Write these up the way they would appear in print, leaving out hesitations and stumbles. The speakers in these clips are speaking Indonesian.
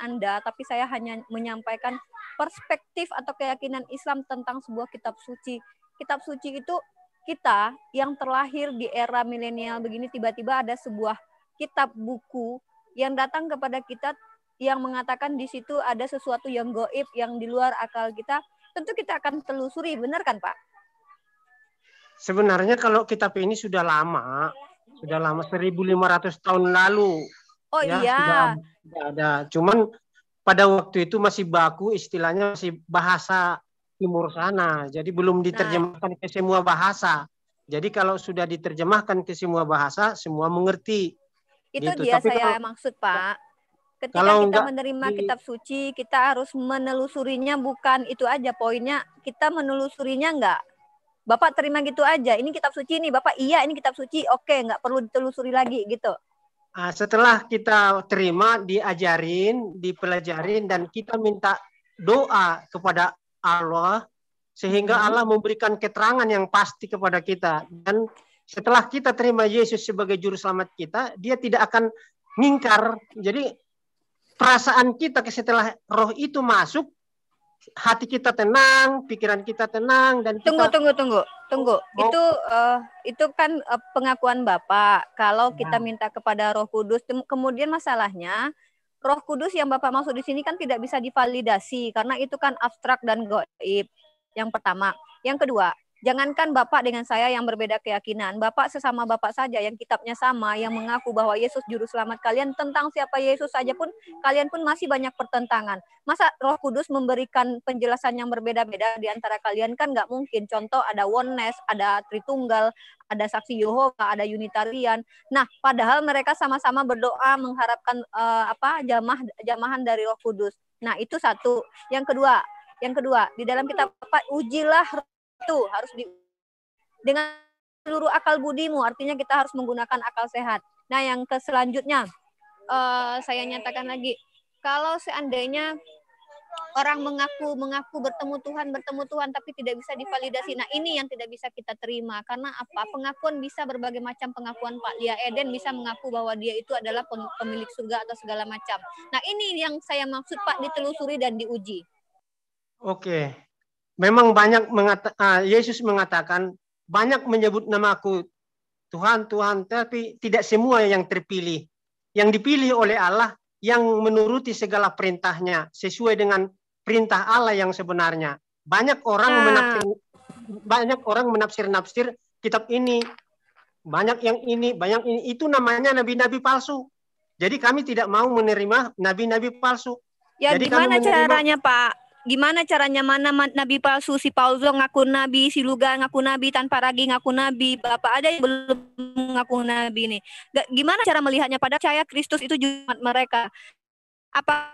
Anda, tapi saya hanya menyampaikan perspektif atau keyakinan Islam tentang sebuah kitab suci. Kitab suci itu kita yang terlahir di era milenial begini, tiba-tiba ada sebuah kitab buku yang datang kepada kita yang mengatakan di situ ada sesuatu yang gaib, yang di luar akal kita. Tentu kita akan telusuri, benar kan Pak? Sebenarnya kalau kitab ini sudah lama 1.500 tahun lalu. Oh Ya, iya. sudah ada. Cuman pada waktu itu masih baku, istilahnya masih bahasa timur sana. Jadi belum diterjemahkan ke semua bahasa. Jadi kalau sudah diterjemahkan ke semua bahasa, semua mengerti. Itu Gitu. dia Tapi saya kalau, maksud Pak. Ketika kalau kita enggak menerima kitab suci, kita harus menelusurinya, bukan itu aja poinnya. Kita menelusurinya enggak. Bapak terima gitu aja, ini kitab suci nih, Bapak iya ini kitab suci, oke, nggak perlu ditelusuri lagi gitu. Setelah kita terima, diajarin, dipelajarin, dan kita minta doa kepada Allah, sehingga Allah memberikan keterangan yang pasti kepada kita. Dan setelah kita terima Yesus sebagai juru selamat kita, dia tidak akan ngingkar. Jadi perasaan kita setelah roh itu masuk, hati kita tenang, pikiran kita tenang, dan kita... Tunggu. Itu kan pengakuan Bapak. Kalau kita minta kepada Roh Kudus, kemudian masalahnya Roh Kudus yang Bapak maksud di sini kan tidak bisa divalidasi karena itu kan abstrak dan gaib. Yang pertama, yang kedua, jangankan Bapak dengan saya yang berbeda keyakinan, Bapak sesama Bapak saja yang kitabnya sama, yang mengaku bahwa Yesus juru selamat kalian, tentang siapa Yesus saja pun kalian pun masih banyak pertentangan. Masa Roh Kudus memberikan penjelasan yang berbeda-beda di antara kalian? Kan nggak mungkin. Contoh ada oneness, ada Tritunggal, ada Saksi Yehova, ada Unitarian. Nah, padahal mereka sama-sama berdoa mengharapkan jamahan dari Roh Kudus. Nah, itu satu. Yang kedua, di dalam kitab Bapak, ujilah itu harus dengan seluruh akal budimu, artinya kita harus menggunakan akal sehat. Nah, yang selanjutnya saya nyatakan lagi, kalau seandainya orang mengaku bertemu Tuhan tapi tidak bisa divalidasi. Nah, ini yang tidak bisa kita terima. Karena apa? Pengakuan bisa berbagai macam pengakuan. Pak Lia Eden bisa mengaku bahwa dia itu adalah pemilik surga atau segala macam. Nah, ini yang saya maksud Pak, ditelusuri dan diuji. Oke. Memang banyak Yesus mengatakan, banyak menyebut namaku Tuhan, Tuhan, tapi tidak semua yang terpilih. Yang dipilih oleh Allah, yang menuruti segala perintahnya, sesuai dengan perintah Allah yang sebenarnya. Banyak orang menafsir kitab ini, banyak yang ini, itu namanya nabi-nabi palsu. Jadi kami tidak mau menerima nabi-nabi palsu. Ya, jadi gimana caranya Pak? Gimana caranya? Mana nabi palsu? Si Paulus ngaku nabi, si Luga ngaku nabi, tanpa ragi ngaku nabi. Bapak ada yang belum ngaku nabi nih. Gimana cara melihatnya? Pada percaya Kristus itu jemaat mereka. Apa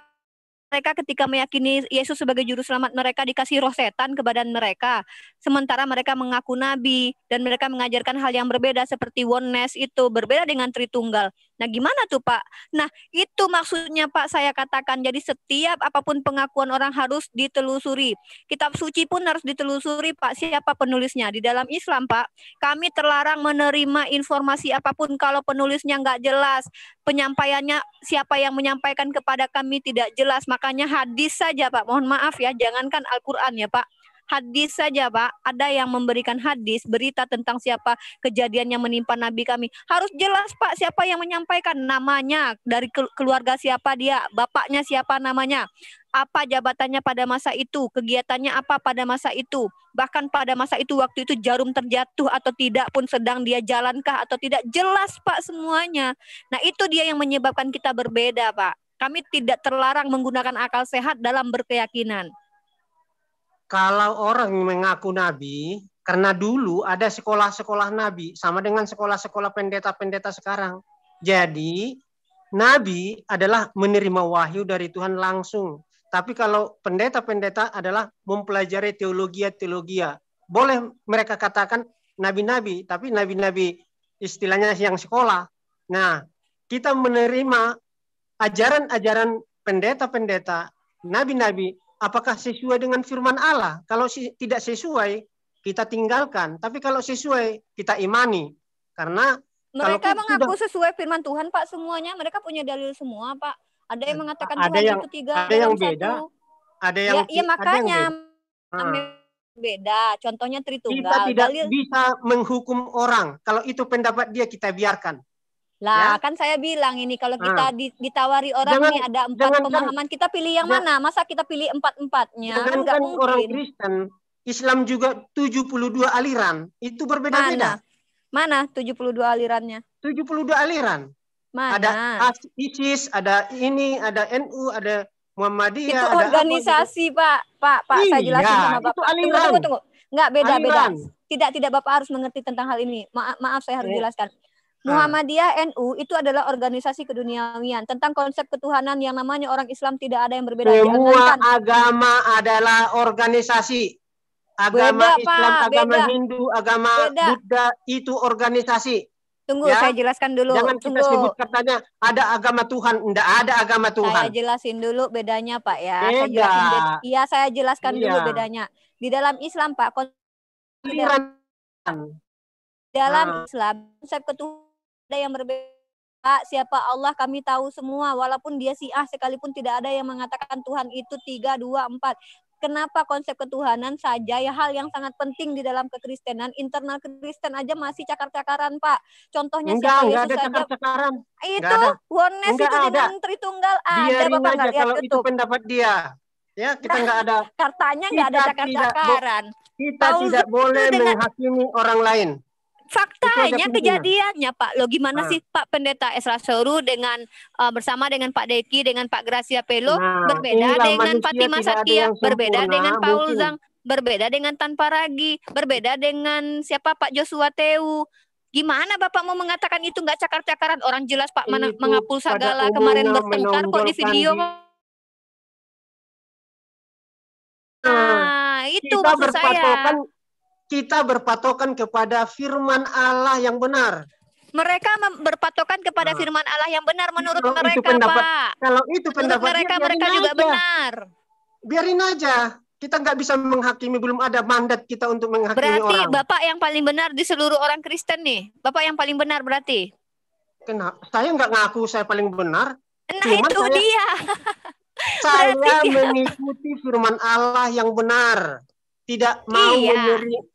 mereka ketika meyakini Yesus sebagai juru selamat mereka dikasih roh setan ke badan mereka, sementara mereka mengaku nabi dan mereka mengajarkan hal yang berbeda seperti oneness, itu berbeda dengan Tritunggal. Nah, gimana tuh Pak? Nah, itu maksudnya Pak, saya katakan, jadi setiap apapun pengakuan orang harus ditelusuri. Kitab suci pun harus ditelusuri Pak, siapa penulisnya. Di dalam Islam Pak, kami terlarang menerima informasi apapun kalau penulisnya nggak jelas, penyampaiannya, siapa yang menyampaikan kepada kami tidak jelas. Makanya hadis saja Pak, mohon maaf ya, jangankan Al-Quran ya Pak, hadis saja Pak, ada yang memberikan hadis, berita tentang siapa kejadian yang menimpa Nabi kami, harus jelas Pak siapa yang menyampaikan, namanya, dari keluarga siapa dia, bapaknya siapa namanya, apa jabatannya pada masa itu, kegiatannya apa pada masa itu, bahkan pada masa itu waktu itu jarum terjatuh atau tidak pun, sedang dia jalankah atau tidak, jelas Pak semuanya. Nah, itu dia yang menyebabkan kita berbeda Pak. Kami tidak terlarang menggunakan akal sehat dalam berkeyakinan. Kalau orang mengaku nabi, karena dulu ada sekolah-sekolah nabi, sama dengan sekolah-sekolah pendeta-pendeta sekarang. Jadi, nabi adalah menerima wahyu dari Tuhan langsung. Tapi kalau pendeta-pendeta adalah mempelajari teologi. Boleh mereka katakan nabi-nabi, tapi nabi-nabi istilahnya yang sekolah. Nah, kita menerima ajaran-ajaran pendeta-pendeta, nabi-nabi, apakah sesuai dengan firman Allah? Kalau tidak sesuai, kita tinggalkan. Tapi kalau sesuai, kita imani. Karena mereka mengaku sesuai firman Tuhan Pak semuanya. Mereka punya dalil semua Pak. Ada yang mengatakan Ada Tuhan yang itu tiga ada dalam yang beda, satu. ada Ya, yang iya ada yang makanya beda. beda. Contohnya Kita Tritunggal. tidak Dalil bisa menghukum orang. Kalau itu pendapat dia kita biarkan. lah, Ya, kan saya bilang ini kalau nah, kita ditawari orang jangan nih ada 4 jangankan pemahaman, kita pilih yang ja- mana? Masa kita pilih 4-4-nya? Kan nggak jangankan orang mungkin. Kristen, Islam juga 72 aliran. Itu berbeda-beda. Mana? Mana 72 alirannya? 72 aliran. Ada Mana? ISIS, ada ini, ada NU, ada Itu Muhammadiyah, ada apa gitu. organisasi, Pak. Pak, saya Iya, jelasin sama itu Bapak. aliran. Tunggu. Nggak beda-beda. Aliran. Tidak Bapak harus mengerti tentang hal ini. Maaf saya harus Eh, jelaskan. ah. Muhammadiyah NU itu adalah organisasi keduniawian tentang konsep ketuhanan yang namanya orang Islam tidak ada yang berbeda. Semua Jangankan agama adalah organisasi. Agama beda, Islam, Pak, agama beda. Hindu, agama Beda. Buddha itu organisasi. Tunggu, Ya, saya jelaskan dulu. jangan kita sebut katanya ada agama Tuhan, enggak ada agama Saya Tuhan. jelasin dulu bedanya, Pak ya. Beda. Iya, saya jelaskan Iya. dulu bedanya. Di dalam Islam, Pak, Aliran. dalam Nah, Islam konsep ketuhanan ada yang berbeda. Pak, siapa Allah kami tahu semua, walaupun dia Syiah sekalipun tidak ada yang mengatakan Tuhan itu 3, 2, 4. Kenapa konsep ketuhanan saja ya hal yang sangat penting di dalam kekristenan, internal Kristen aja masih cakar-cakaran, Pak. Contohnya enggak siapa Yesus ada saja. cakar-cakaran. Itu Oneness itu Enggak dengan ada. Tritunggal ada, Biarin Bapak aja nggak lihat kalau itu YouTube. pendapat dia. Ya, kita enggak ada. Katanya nggak ada Kita cakar-cakaran. Kita Paulus tidak boleh dengan menghakimi orang lain. faktanya, Itu aja pentingnya. kejadiannya, Pak. Lo gimana sih Pak Pendeta Esra Soru dengan bersama dengan Pak Deki, dengan Pak Gracia Pelo, berbeda inilah dengan manusia Fatima tidak ada Satkia, yang berbeda sempurna, dengan Paul mungkin. Zhang, berbeda dengan Tanpa Ragi, berbeda dengan siapa Pak Joshua Teu. Gimana Bapak mau mengatakan itu nggak cakar-cakaran? Orang jelas Pak Itu Mengapul pada Sagala kemarin umumnya bertengkar kok di menonjolkan video. Nah, itu maksud saya. Kita berpatokan kepada firman Allah yang benar. Mereka berpatokan kepada firman Allah yang benar menurut Kalau mereka, itu pendapat, Pak. Kalau itu Menurut pendapat mereka juga benar. Biarin aja. Kita nggak bisa menghakimi, belum ada mandat kita untuk menghakimi berarti orang. Bapak yang paling benar di seluruh orang Kristen nih. Bapak yang paling benar berarti. Kenapa? Saya nggak ngaku saya paling benar. Nah, itu dia. Saya mengikuti firman Allah yang benar. Tidak mau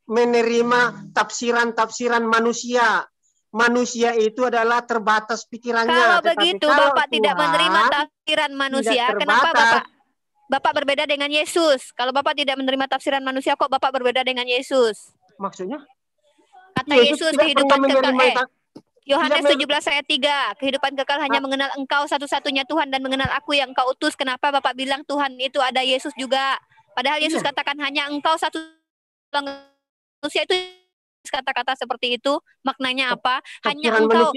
menerima tafsiran-tafsiran manusia. Manusia itu adalah terbatas pikirannya. Kalau begitu Bapak tidak menerima tafsiran manusia, kenapa Bapak berbeda dengan Yesus? Kalau Bapak tidak menerima tafsiran manusia, kok Bapak berbeda dengan Yesus? Maksudnya? Kata Yesus kehidupan kekal. Yohanes 17 ayat 3, kehidupan kekal hanya mengenal Engkau satu-satunya Tuhan dan mengenal Aku yang Engkau utus. Kenapa Bapak bilang Tuhan itu ada Yesus juga? Padahal Yesus katakan hanya Engkau satu manusia. Itu kata-kata seperti itu maknanya apa? Hanya Engkau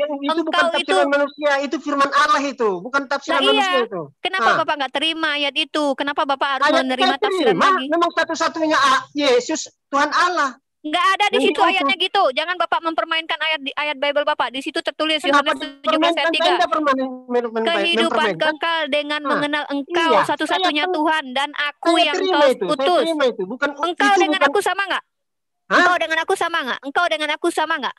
itu manusia, itu firman Allah itu, bukan tafsiran manusia itu. Kenapa Bapak nggak terima ayat itu? Kenapa Bapak harus menerima tafsiran lagi? Memang satu-satunya Yesus Tuhan Allah. Nggak ada di situ ayatnya gitu. Jangan Bapak mempermainkan ayat Bible Bapak. Di situ tertulis Yohanes 17 ayat 3. Kehidupan kekal dengan mengenal Engkau satu-satunya Tuhan dan Aku yang Engkau utus. Engkau dengan Aku sama nggak? Engkau dengan Aku sama nggak? Engkau dengan Aku sama nggak?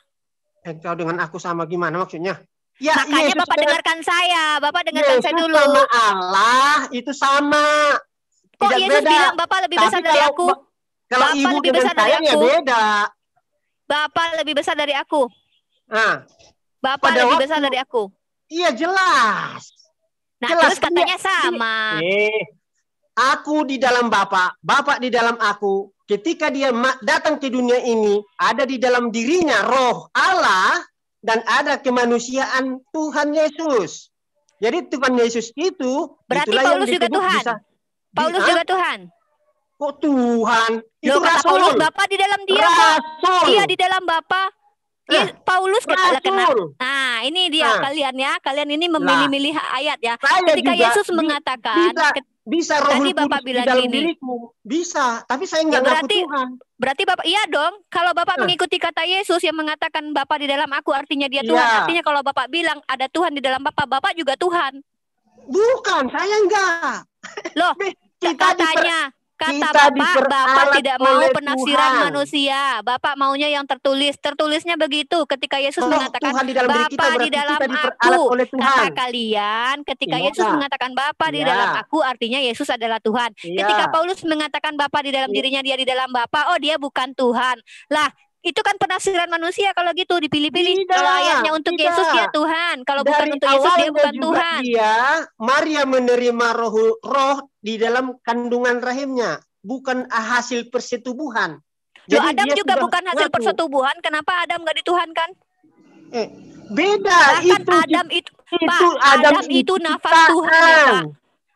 Engkau dengan Aku sama gimana maksudnya? Ya, makanya Bapak dengarkan saya. Bapak dengarkan saya dulu. Sama Allah itu sama. Kok Yesus bilang Bapak lebih besar dari Aku? Kalau Bapak ibu lebih besar dari aku. Ya beda. Bapak lebih besar dari aku. Bapak lebih besar dari aku. Iya jelas. Nah jelas, terus katanya sama. Aku di dalam Bapak, Bapak di dalam aku. Ketika dia datang ke dunia ini, ada di dalam dirinya roh Allah dan ada kemanusiaan Tuhan Yesus. Jadi Tuhan Yesus itu berarti Paulus juga Tuhan. Paulus juga Tuhan. Kok Tuhan? Itu rasul. Paulus Bapak di dalam dia kok. Iya di dalam Bapak. Paulus rasul. Nah, ini dia kalian ya. Kalian ini memilih-milih ayat ya. Ketika Yesus mengatakan bisa roh tadi Bapak bilang gini. Bisa, tapi saya enggak ngaku Tuhan. Berarti Bapak iya dong. Kalau Bapak mengikuti kata Yesus yang mengatakan Bapak di dalam aku artinya dia Tuhan. Artinya kalau Bapak bilang ada Tuhan di dalam Bapak, Bapak juga Tuhan. Bukan, saya enggak. Loh, katanya Kata Kita Bapak diperalat tidak mau oleh penafsiran Tuhan. manusia. Bapak maunya yang tertulis. Tertulisnya begitu ketika Yesus Roh mengatakan Tuhan di dalam diri kita Bapa di berarti dalam kita diperalat aku. oleh Tuhan. Kata kalian ketika Iya. Yesus mengatakan Bapa di Iya. dalam aku, artinya Yesus adalah Tuhan. Iya. Ketika Paulus mengatakan Bapa di dalam Iya. dirinya, dia di dalam Bapa, oh dia bukan Tuhan. Lah, itu kan penafsiran manusia kalau gitu dipilih-pilih. Tidak, Kalau ayatnya untuk tidak. Yesus dia Tuhan, kalau bukan Dari untuk Yesus dia awalnya bukan juga Tuhan. dia, Maria menerima roh di dalam kandungan rahimnya, bukan hasil persetubuhan. Loh, Jadi Adam dia juga sudah bukan hasil ngaku. persetubuhan. Kenapa Adam nggak dituhankan? Beda. Bahkan itu Adam itu, Pak, Adam itu nafas Tuhan ya, Pak.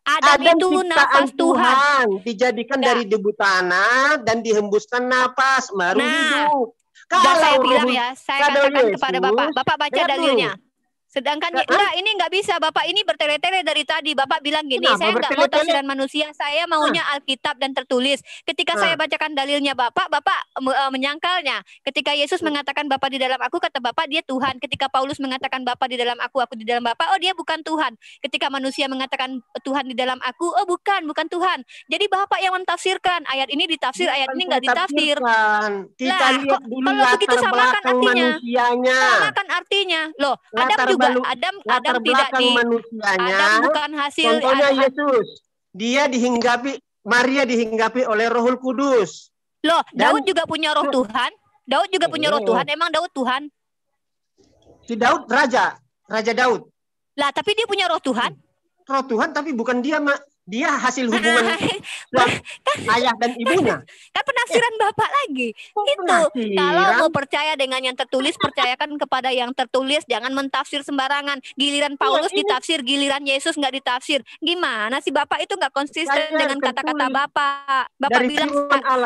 Adam itu ciptaan nafas Tuhan. dijadikan Nggak. dari debu tanah dan dihembuskan napas baru hidup. Kalau saya Kalau bilang ya, saya katakan kepada Bapak baca dengar dalilnya. dulu. Sedangkan enggak, ini nggak bisa. Bapak ini bertele-tele dari tadi. Bapak bilang gini, Kenapa saya nggak mau bertele-tele? tafsiran manusia, saya maunya Alkitab dan tertulis. Ketika saya bacakan dalilnya Bapak menyangkalnya. Ketika Yesus mengatakan Bapa di dalam aku, kata Bapak dia Tuhan. Ketika Paulus mengatakan Bapa di dalam aku di dalam Bapak, oh dia bukan Tuhan. Ketika manusia mengatakan Tuhan di dalam aku, oh bukan Tuhan. Jadi Bapak yang mentafsirkan. Ayat ini ditafsir, ayat ini nggak ditafsir. Kita lihat dulu kalau begitu samakan artinya. manusianya. Samakan artinya. Loh, Adam tidak manusianya. Adam bukan hasil. Contohnya Yesus, dia Maria dihinggapi oleh Rohul Kudus. Loh, Daud juga punya roh Tuhan. Daud juga punya roh Tuhan. Emang Daud Tuhan? Si Daud Raja Daud. Lah, tapi dia punya roh Tuhan. Roh Tuhan, tapi bukan dia hasil hubungan ayah dan ibunya. Kan penafsiran Bapak lagi. Itu kalau mau percaya dengan yang tertulis, percayakan kepada yang tertulis, jangan mentafsir sembarangan. Giliran Paulus ditafsir, giliran Yesus nggak ditafsir. Gimana sih Bapak itu nggak konsisten dengan kata-kata Bapak? Bapak bilang,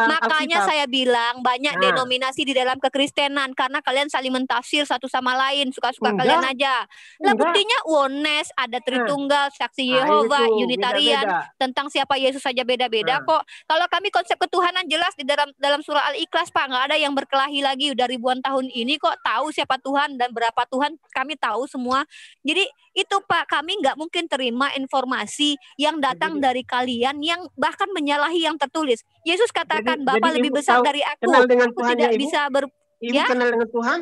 makanya saya bilang banyak denominasi di dalam kekristenan karena kalian saling mentafsir satu sama lain, suka-suka kalian aja. Lah buktinya Oneness, ada Tritunggal, Saksi Yehova, Unitarian. Tentang siapa Yesus saja beda-beda kok. Kalau kami konsep ketuhanan jelas di dalam surah Al-Ikhlas, Pak, nggak ada yang berkelahi lagi. Udah ribuan tahun ini kok tahu siapa Tuhan dan berapa Tuhan, kami tahu semua. Jadi itu Pak, kami nggak mungkin terima informasi yang datang dari kalian yang bahkan menyalahi yang tertulis. Yesus katakan Bapa lebih besar dari aku. Aku tidak bisa Ibu kenal dengan Tuhan?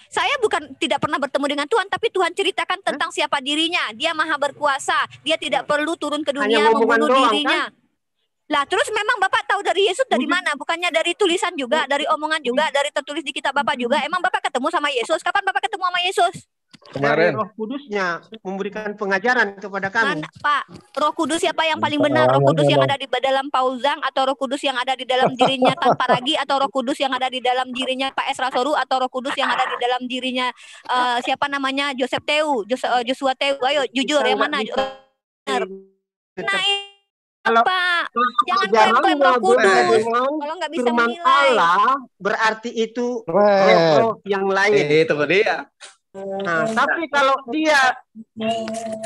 Saya tidak pernah bertemu dengan Tuhan, tapi Tuhan ceritakan tentang siapa dirinya. Dia maha berkuasa. Dia tidak perlu turun ke dunia membunuh dirinya. Kan? Lah terus memang Bapak tahu dari Yesus dari mana? Bukannya dari tulisan juga, dari omongan juga, dari tertulis di kitab Bapak juga. Emang Bapak ketemu sama Yesus? Kapan Bapak ketemu sama Yesus? Kemarin. Roh Kudusnya memberikan pengajaran kepada kami. Mana, Pak? Roh Kudus siapa yang paling benar? Roh Kudus yang ada di dalam Pauzang atau Roh Kudus yang ada di dalam dirinya tanpa ragi atau Roh Kudus yang ada di dalam dirinya Pak Esra Soru atau Roh Kudus yang ada di dalam dirinya siapa namanya Joseph Teu, Joshua Teu? Ayo jujur yang mana? Nah, Pak, jangan klaim Roh Kudus. Kalau nggak bisa menilai. Allah berarti itu roh yang lain. Itu dia. Nah, tapi kalau dia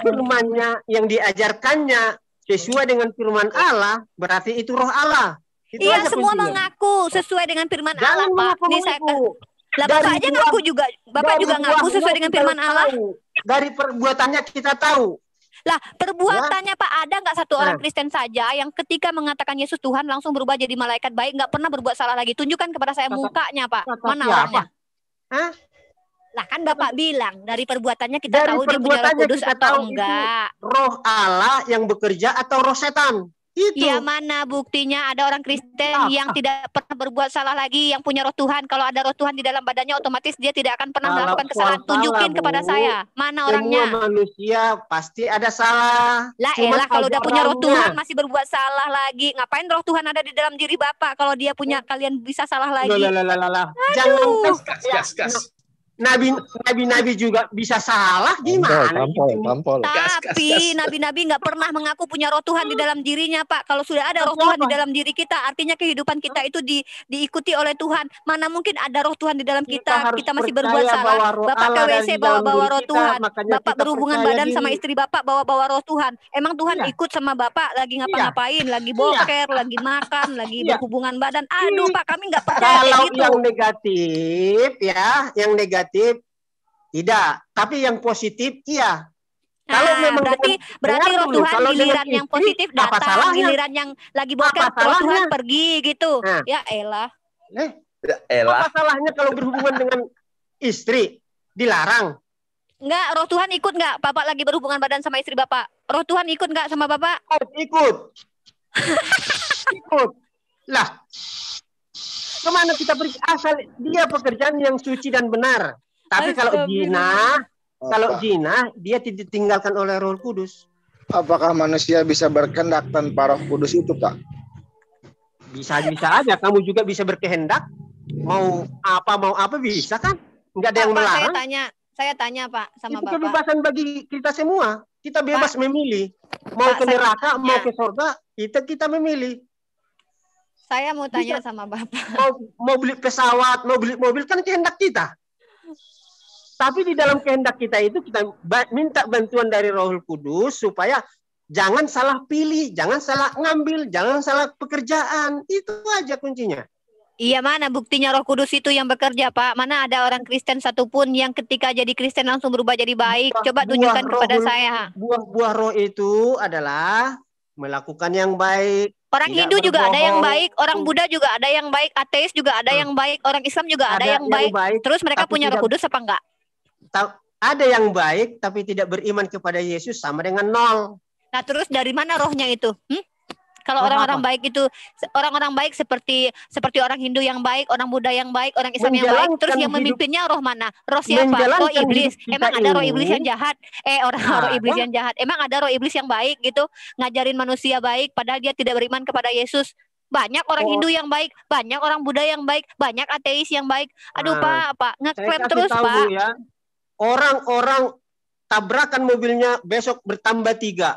firman-Nya yang diajarkannya sesuai dengan firman Allah, berarti itu roh Allah. Itu iya, semua mengaku sesuai dengan firman Allah, Pak. Ini saya lah Bapak aja ngaku juga. Bapak juga ngaku sesuai dengan firman Allah. Dari perbuatannya kita tahu. Lah, perbuatannya Pak, ada nggak satu orang Kristen saja yang ketika mengatakan Yesus Tuhan langsung berubah jadi malaikat baik, nggak pernah berbuat salah lagi? Tunjukkan kepada saya mukanya, Pak. Mana orangnya? Hah? Lah kan Bapak bilang dari perbuatannya kita tahu dia punya Roh Kudus atau enggak. Roh Allah yang bekerja atau roh setan? Itu. Ya mana buktinya ada orang Kristen yang tidak pernah berbuat salah lagi, yang punya roh Tuhan. Kalau ada roh Tuhan di dalam badannya, otomatis dia tidak akan pernah melakukan kesalahan. Tunjukin kepada saya, mana orangnya? Semua manusia pasti ada salah. Lah kalau udah punya roh Tuhan masih berbuat salah lagi. Ngapain roh Tuhan ada di dalam diri Bapak kalau dia punya kalian bisa salah lagi? Jangan gas. Nabi-nabi juga bisa salah, gimana? Tapi nabi-nabi nggak pernah mengaku punya roh Tuhan di dalam dirinya, Pak. Kalau sudah ada roh Tuhan di dalam diri kita, artinya kehidupan kita itu diikuti oleh Tuhan. Mana mungkin ada roh Tuhan di dalam kita masih berbuat salah. Bapak ke WC bawa roh Tuhan. Bapak berhubungan badan sama istri Bapak bawa roh Tuhan. Emang Tuhan ikut sama Bapak lagi ngapa-ngapain, lagi boker, lagi makan, lagi berhubungan badan. Aduh, Pak, kami nggak percaya kalau gitu. Yang negatif tidak, tapi yang positif iya. Kalau memang berarti roh dulu, Tuhan kalau giliran dengan yang istri, positif apa datang, salahnya? giliran yang lagi bokep Apa roh Tuhan salahnya? pergi gitu. Nah. Ya elah. Ya elah. Apa salahnya kalau berhubungan dengan istri? Dilarang. Enggak, roh Tuhan ikut enggak? Bapak lagi berhubungan badan sama istri Bapak. Roh Tuhan ikut enggak sama Bapak? Ikut. Ikut. Lah, kemana kita pergi? Asal dia pekerjaan yang suci dan benar. Tapi kalau zina, dia ditinggalkan oleh Roh Kudus. Apakah manusia bisa berkehendak tanpa Roh Kudus itu, Pak? Bisa aja. Kamu juga bisa berkehendak. Mau apa bisa kan? Enggak ada yang melarang. Saya tanya Pak sama itu Bapak. Kebebasan bagi kita semua. Kita bebas memilih. Mau ke neraka, mau ke surga, kita memilih. Saya mau tanya sama Bapak. Mau beli pesawat, mau beli mobil, kan kehendak kita. Tapi di dalam kehendak kita itu kita minta bantuan dari Roh Kudus supaya jangan salah pilih, jangan salah ngambil, jangan salah pekerjaan. Itu aja kuncinya. Iya, mana buktinya Roh Kudus itu yang bekerja, Pak? Mana ada orang Kristen satupun yang ketika jadi Kristen langsung berubah jadi baik? Coba tunjukkan kepada saya. Buah roh itu adalah melakukan yang baik. Orang Hindu juga ada yang baik, orang Buddha juga ada yang baik, ateis juga ada yang baik, orang Islam juga ada yang baik. Terus mereka punya Roh Kudus apa enggak? Ada yang baik tapi tidak beriman kepada Yesus, sama dengan nol. Nah, terus dari mana rohnya itu? Kalau orang-orang baik itu, orang-orang baik seperti orang Hindu yang baik, orang Buddha yang baik, orang Islam yang baik, terus yang memimpinnya roh mana? Roh siapa? Roh iblis. Emang ada roh iblis yang jahat? Roh iblis yang jahat. Emang ada roh iblis yang baik gitu, ngajarin manusia baik padahal dia tidak beriman kepada Yesus? Banyak orang Hindu yang baik, banyak orang Buddha yang baik, banyak ateis yang baik. Aduh, Pak, ngeklaim terus, Pak. Ya. Orang-orang tabrakan mobilnya besok bertambah 3.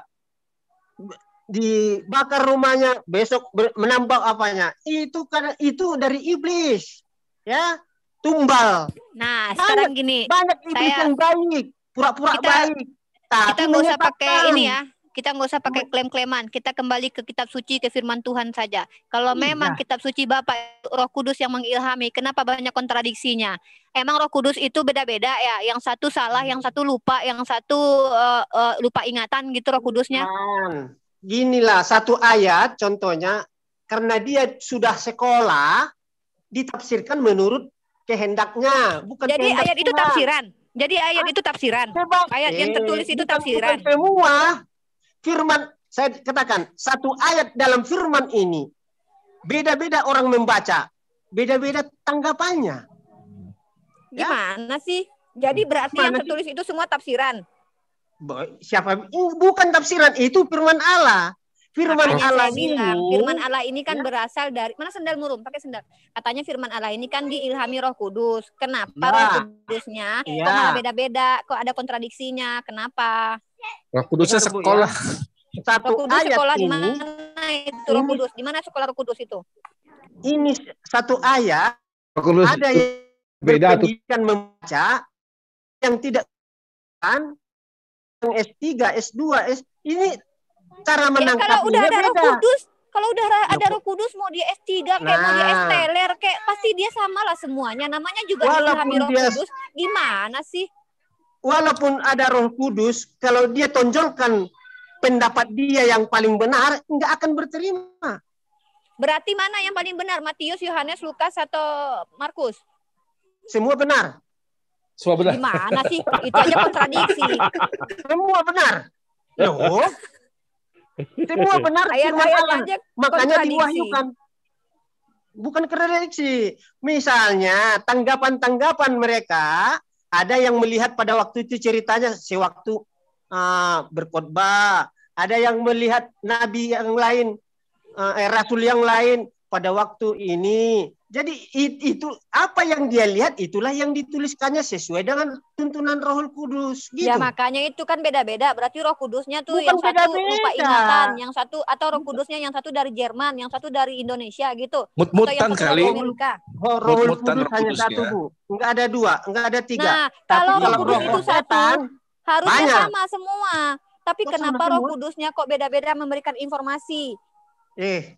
Dibakar rumahnya, besok menambah apanya. Itu karena itu dari iblis. Ya, tumbal. Nah, sekarang gini. Banyak iblis yang baik, pura-pura baik. Kita nggak usah pakai ini ya. Kita nggak usah pakai klaim-klaiman. Kita kembali ke kitab suci, ke firman Tuhan saja. Kalau memang kitab suci Bapak Roh Kudus yang mengilhami, kenapa banyak kontradiksinya? Emang Roh Kudus itu beda-beda ya. Yang satu salah, yang satu lupa, yang satu lupa ingatan gitu Roh Kudusnya. Ginilah satu ayat contohnya, karena dia sudah sekolah ditafsirkan menurut kehendaknya, bukan jadi kehendak ayat itu Tuhan. Tafsiran. Jadi ayat itu tafsiran. Ayat yang tertulis itu tafsiran. Bukan semua firman, saya katakan satu ayat dalam firman ini beda-beda orang membaca, beda-beda tanggapannya. Gimana sih? Jadi berarti yang tertulis itu semua tafsiran. Siapa? Bukan tafsiran, itu firman Allah. Firman Allah ini kan berasal dari mana? Sendal murung, pakai sendal. Katanya firman Allah ini kan diilhami Roh Kudus. Kenapa Roh Kudusnya kok malah beda-beda? Kok ada kontradiksinya? Kenapa? Roh Kudusnya sekolah. Satu Roh Kudus ayat sekolah ini, di mana itu Roh Kudus? Di mana sekolah Roh Kudus itu? Ini satu ayat. Roh Kudus ada yang beda tuh. Membaca yang tidak kan yang S3, S2, ini cara menangkapnya kalau udah ada beda. Roh Kudus, kalau udah ada Roh Kudus mau di S3 kayak mau di S-teler kayak pasti dia sama lah semuanya. Namanya juga diilhami Roh Kudus. Gimana sih? Walaupun ada Roh Kudus, kalau dia tonjolkan pendapat dia yang paling benar, nggak akan berterima. Berarti mana yang paling benar? Matius, Yohanes, Lukas atau Markus? Semua benar. Semua benar. Gimana sih? Itu aja kontradiksi. Semua benar. Loh. Semua benar. Ayat-ayatnya aja makanya diwahyukan. Bukan kontradiksi. Misalnya tanggapan-tanggapan mereka, ada yang melihat pada waktu itu ceritanya sewaktu berkhotbah, ada yang melihat nabi yang lain, rasul yang lain pada waktu ini. Jadi itu apa yang dia lihat, itulah yang dituliskannya sesuai dengan tuntunan Roh Kudus. Gitu. Ya makanya itu kan beda-beda. Berarti Roh Kudusnya tuh bukan yang satu lupa ingatan, yang satu atau Roh Kudusnya yang satu dari Jerman, yang satu dari Indonesia gitu. Mut-mutan kali. Roh Kudus hanya satu, Bu. Enggak ada 2, enggak ada 3. Nah, kalau Roh Kudus itu satu, harusnya sama semua. Tapi kenapa Roh Kudusnya kok beda-beda memberikan informasi?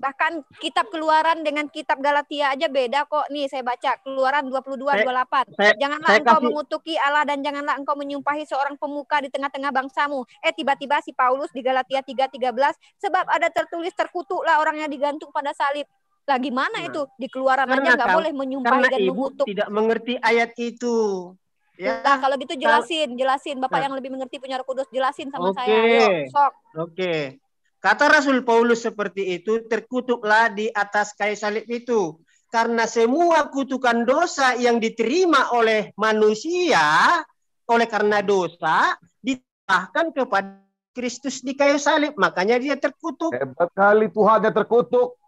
Bahkan kitab Keluaran dengan kitab Galatia aja beda kok. Nih saya baca Keluaran 22:28. Janganlah engkau mengutuki Allah dan janganlah engkau menyumpahi seorang pemuka di tengah-tengah bangsamu. Tiba-tiba si Paulus di Galatia 3:13, sebab ada tertulis terkutuklah orang yang digantung pada salib. Lah gimana itu? Di Keluaran aja nggak boleh menyumpahi dan mengutuk. Tidak mengerti ayat itu. Ya. Nah, kalau gitu jelasin. Bapak yang lebih mengerti punya Roh Kudus, jelasin sama saya. Ayo, sok. Oke. Kata Rasul Paulus seperti itu, terkutuklah di atas kayu salib itu. Karena semua kutukan dosa yang diterima oleh manusia, oleh karena dosa, ditambahkan kepada Kristus di kayu salib. Makanya dia terkutuk. Hebat kali Tuhan yang terkutuk.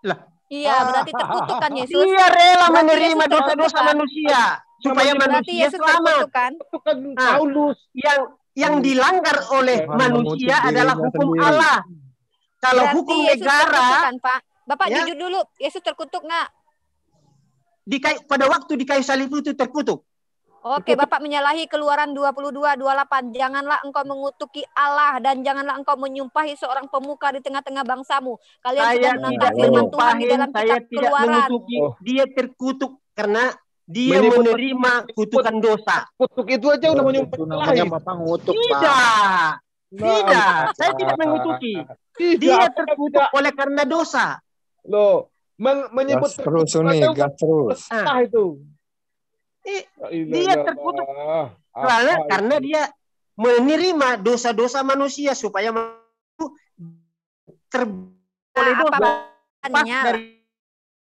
Lah. Iya, berarti terkutuk kan Yesus. Dia rela menerima dosa-dosa manusia. Supaya manusia selamat. Paulus. Yang dilanggar oleh manusia adalah hukum Allah. Kalau berarti hukum Yesus negara, kan, Pak? Bapak jujur dulu, Yesus terkutuk nggak? Pada waktu di kayu salib itu terkutuk. Oke, Bapak menyalahi Keluaran 22:28. Janganlah engkau mengutuki Allah dan janganlah engkau menyumpahi seorang pemuka di tengah-tengah bangsamu. Kalian sudah menentang firman Tuhan di dalam kitab Keluaran. Dia terkutuk karena dia menerima kutukan dosa. Kutuk itu aja udah menyumpahi. Bapak ngutuk, Pak. Tidak, saya tidak mengutuki. Dia terkutuk oleh karena dosa. Loh, menyebut gas terus nih, gas terus. Itu. Dia terkutuk karena dia menerima dosa-dosa manusia supaya terboleh dosa.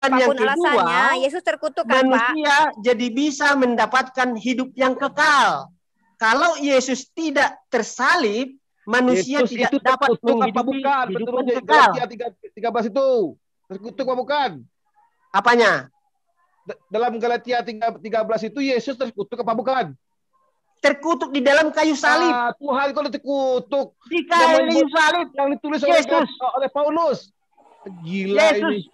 Apapun alasannya, Yesus terkutuk kan, manusia jadi bisa mendapatkan hidup yang kekal. Kalau Yesus tidak tersalib, manusia Yesus tidak itu dapat menghidupi hidup yang kekal. Galatia 13 itu terkutuk apa bukan? Apanya? Dalam Galatia 13 itu Yesus terkutuk apa bukan? Terkutuk di dalam kayu salib. Tuhan kalau terkutuk di kayu salib yang ditulis oleh Paulus. Gila Yesus. Ini.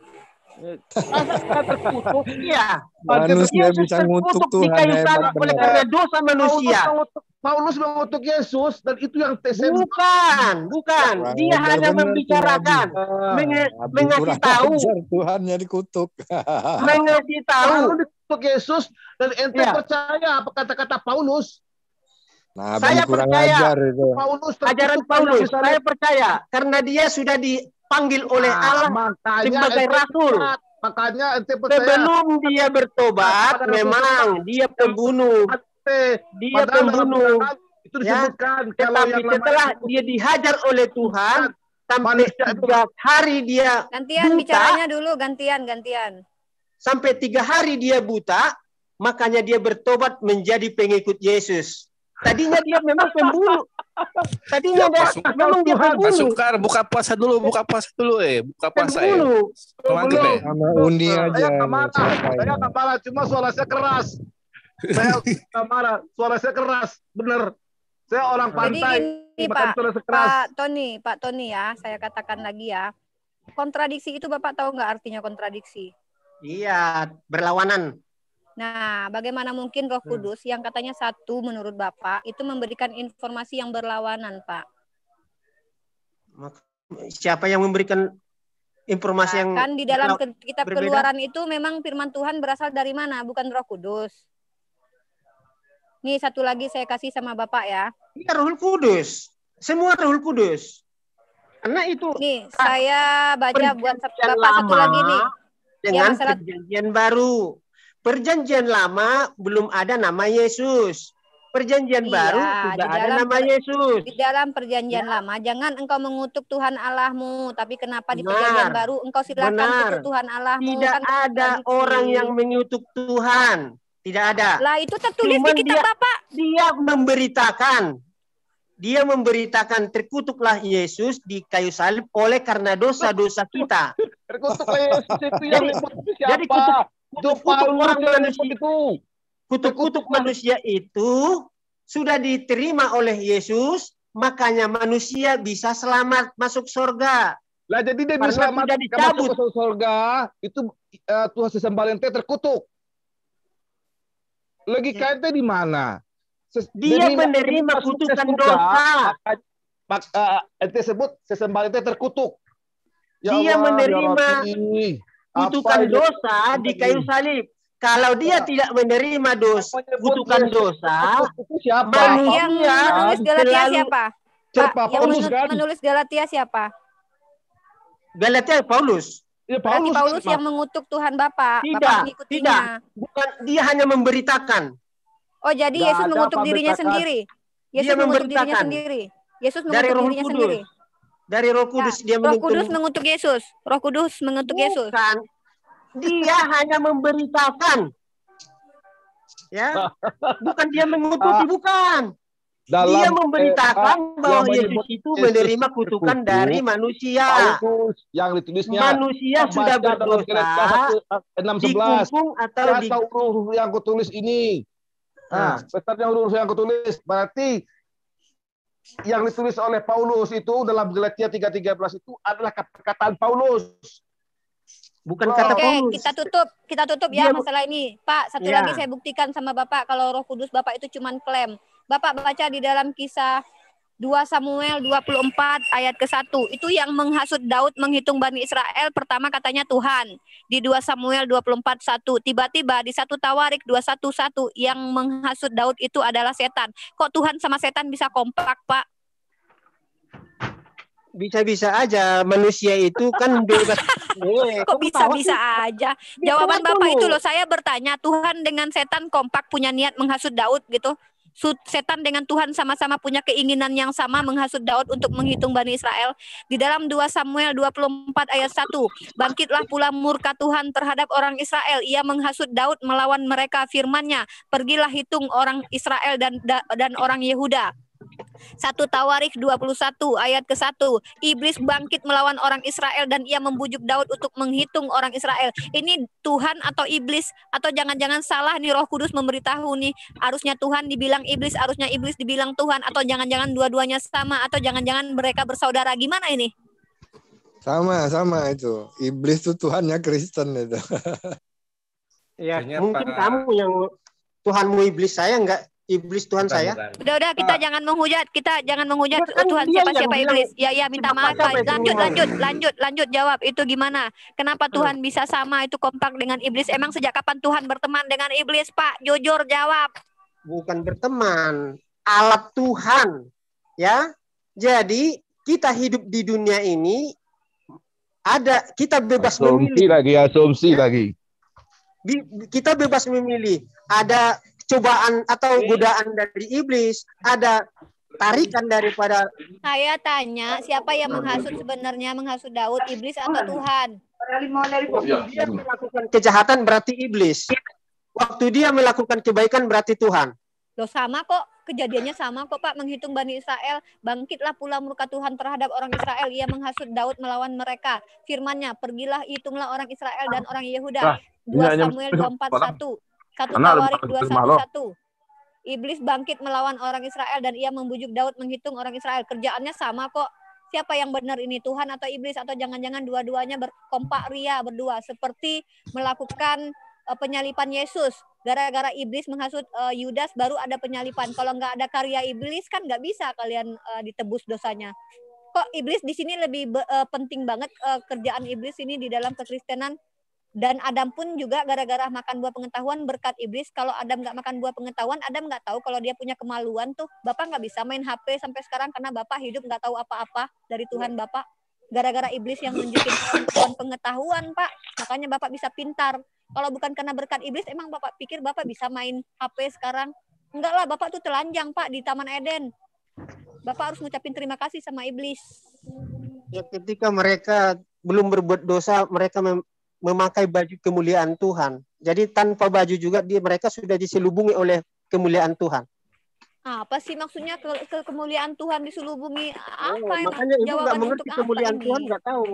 Masa terkutuk? Iya. Manusia bisa ngutuk Tuhan. Di kayu salib oleh karena dosa manusia. Paulus mengutuk Yesus dan itu yang TSM. Bukan. Dia hanya membicarakan, mengasih tahu. Tuhan yang dikutuk. Mengasih tahu. Dikutuk Yesus dan ente percaya apa kata-kata Paulus? Nah, saya percaya itu. Ajaran Paulus. Saya percaya karena dia sudah dipanggil oleh Allah sebagai rasul. Makanya ente percaya. Sebelum dia bertobat, memang dia pembunuh. Dia pembunuh. Itu disebutkan. Tetapi setelah dia dihajar oleh Tuhan, sampai 3 hari dia gantian buta, bicaranya dulu, gantian. Sampai 3 hari dia buta, makanya dia bertobat menjadi pengikut Yesus. Tadinya dia memang pembunuh. Tadinya memang dia pembunuh. Sukar, buka puasa dulu. Buka puasa pembunuh. Sama undi aja. Saya nggak marah, cuma suara saya keras. Saya nggak marah, suara saya keras. Bener. Saya orang pantai. Jadi gini, Pak Tony ya, saya katakan lagi ya. Kontradiksi itu Bapak tahu nggak artinya kontradiksi? Iya, berlawanan. Nah, bagaimana mungkin Roh Kudus yang katanya satu menurut Bapak itu memberikan informasi yang berlawanan, Pak? Siapa yang memberikan informasi yang kan di dalam kitab Keluaran itu memang firman Tuhan berasal dari mana? Bukan Roh Kudus. Nih satu lagi saya kasih sama Bapak ya. Iya, Roh Kudus. Semua Roh Kudus. Karena itu. Nih, saya baca buat Bapak satu lagi nih. Dengan perjanjian baru. Perjanjian lama belum ada nama Yesus. Perjanjian baru sudah ada nama Yesus. Di dalam perjanjian lama, jangan engkau mengutuk Tuhan Allahmu. Tapi kenapa di perjanjian baru engkau silakan kutuk Tuhan Allahmu? Tidak ada orang yang mengutuk Tuhan. Tidak ada. Lah itu tertulis di kitab Bapak. Dia memberitakan terkutuklah Yesus di kayu salib oleh karena dosa-dosa kita. Terkutuklah Yesus itu yang siapa? Jadi kutuk manusia itu sudah diterima oleh Yesus, makanya manusia bisa selamat masuk surga. Lah jadi dia bisa selamat masuk surga, itu Tuhan sesembah ente terkutuk. Logika ente di mana? Dia menerima kutukan dosa. Ente sebut sesembah ente terkutuk. Ya Dia Allah, ya menerima Rabbi. kutukan Apa ini? dosa di kayu salib. Kalau dia tidak menerima kutukan dosa, Itu siapa? Pak, yang manusia menulis Galatia selalu siapa? Pak, Siapa? yang Paulus kan? menulis Galatia siapa? Galatia Paulus. Ya, Berarti Paulus Mas. yang mengutuk Tuhan Bapak. Bapak Tidak, mengikutinya. bukan, dia hanya memberitakan. Oh, jadi Nggak Yesus ada mengutuk dirinya pemberitakan. sendiri. Yesus Dia mengutuk dirinya memberitakan. sendiri. Yesus Dari mengutuk Roh dirinya Kudus. sendiri. Dari Roh Kudus dia Roh menuntun. Kudus mengutuk Yesus. Roh Kudus mengutuk Yesus. Bukan. Dia hanya memberitakan. Ya, bukan dia mengutuki, bukan. Dalam Dia memberitakan bahwa Yesus menyebut itu Yesus menerima kutukan terkutuk, dari manusia. Paulus yang ditulisnya Manusia sudah baca dalam berdosa, Galatia 6:11. dikungkung atau di... Huruf yang kutulis ini. Nah, pesannya huruf yang kutulis berarti yang ditulis oleh Paulus itu dalam Galatia 3:13 itu adalah kata-kataan Paulus. Bukan kata Oke, Paulus. kita tutup ya Dia- masalah ini. Pak, satu Ya. lagi saya buktikan sama Bapak kalau Roh Kudus Bapak itu cuman klaim. Bapak baca di dalam Kisah 2 Samuel 24 ayat ke-1. Itu yang menghasut Daud menghitung Bani Israel, pertama katanya Tuhan. Di 2 Samuel 24:1. Tiba-tiba di 1 Tawarik 2:1 yang menghasut Daud itu adalah setan. Kok Tuhan sama setan bisa kompak, Pak? Bisa-bisa aja manusia itu kan bebas. Kok bisa-bisa aja? Jawaban Bicara Bapak dulu. itu loh, saya bertanya, Tuhan dengan setan kompak punya niat menghasut Daud gitu. Setan dengan Tuhan sama-sama punya keinginan yang sama menghasut Daud untuk menghitung Bani Israel. Di dalam 2 Samuel 24 ayat 1, bangkitlah pula murka Tuhan terhadap orang Israel. Ia menghasut Daud melawan mereka, firman-Nya, pergilah hitung orang Israel dan orang Yehuda. 1 Tawarik 21 ayat ke-1. Iblis bangkit melawan orang Israel dan ia membujuk Daud untuk menghitung orang Israel. Ini Tuhan atau iblis? Atau jangan-jangan salah nih Roh Kudus memberitahu nih, harusnya Tuhan dibilang iblis, harusnya iblis dibilang Tuhan, atau jangan-jangan dua-duanya sama, atau jangan-jangan mereka bersaudara. Gimana ini? Sama itu. Iblis itu Tuhannya Kristen itu. Ya, Ternyata- mungkin kamu yang Tuhanmu iblis, saya enggak iblis Tuhan saya. Udah kita jangan menghujat, Ya kan Tuhan dia yang siapa bilang, iblis. Ya minta maaf siapa Pak. itu? Lanjut jawab itu gimana? Kenapa Tuhan bisa sama itu kompak dengan iblis? Emang sejak kapan Tuhan berteman dengan iblis, Pak? Jujur jawab. Bukan berteman, alat Tuhan. Ya. Jadi kita hidup di dunia ini kita bebas memilih. Asumsi lagi. Kita bebas memilih. Ada cobaan atau godaan dari iblis, ada tarikan daripada. Saya tanya, siapa yang menghasut Daud, iblis atau Tuhan? Waktu dia melakukan kejahatan berarti iblis. Waktu dia melakukan kebaikan berarti Tuhan. Loh sama kok, kejadiannya sama kok Pak, menghitung Bani Israel, bangkitlah pula murka Tuhan terhadap orang Israel, ia menghasut Daud melawan mereka. Firman-Nya, pergilah hitunglah orang Israel dan orang Yehuda. 2 Samuel 24:1. 1 Tawarik 2:1. Iblis bangkit melawan orang Israel dan ia membujuk Daud menghitung orang Israel. Kerjaannya sama kok. Siapa yang benar ini, Tuhan atau iblis? Atau jangan-jangan dua-duanya berkompak ria berdua seperti melakukan penyalipan Yesus. Gara-gara iblis menghasut Yudas baru ada penyalipan. Kalau nggak ada karya iblis kan nggak bisa kalian ditebus dosanya. Kok iblis di sini lebih penting banget kerjaan iblis ini di dalam kekristenan? Dan Adam pun juga gara-gara makan buah pengetahuan berkat iblis. Kalau Adam nggak makan buah pengetahuan, Adam nggak tahu kalau dia punya kemaluan tuh. Bapak nggak bisa main HP sampai sekarang karena Bapak hidup nggak tahu apa-apa dari Tuhan Bapak. Gara-gara iblis yang nunjukin pengetahuan, Pak. Makanya Bapak bisa pintar. Kalau bukan karena berkat iblis, emang Bapak pikir Bapak bisa main HP sekarang? Enggak lah, Bapak tuh telanjang, Pak, di Taman Eden. Bapak harus ngucapin terima kasih sama iblis. Ya, ketika mereka belum berbuat dosa, mereka memakai baju kemuliaan Tuhan. Jadi tanpa baju juga mereka sudah diselubungi oleh kemuliaan Tuhan. Apa sih maksudnya ke kemuliaan Tuhan diselubungi? Apa yang makanya ibu nggak jawaban mengerti untuk kemuliaan apa Tuhan, ini? nggak tahu.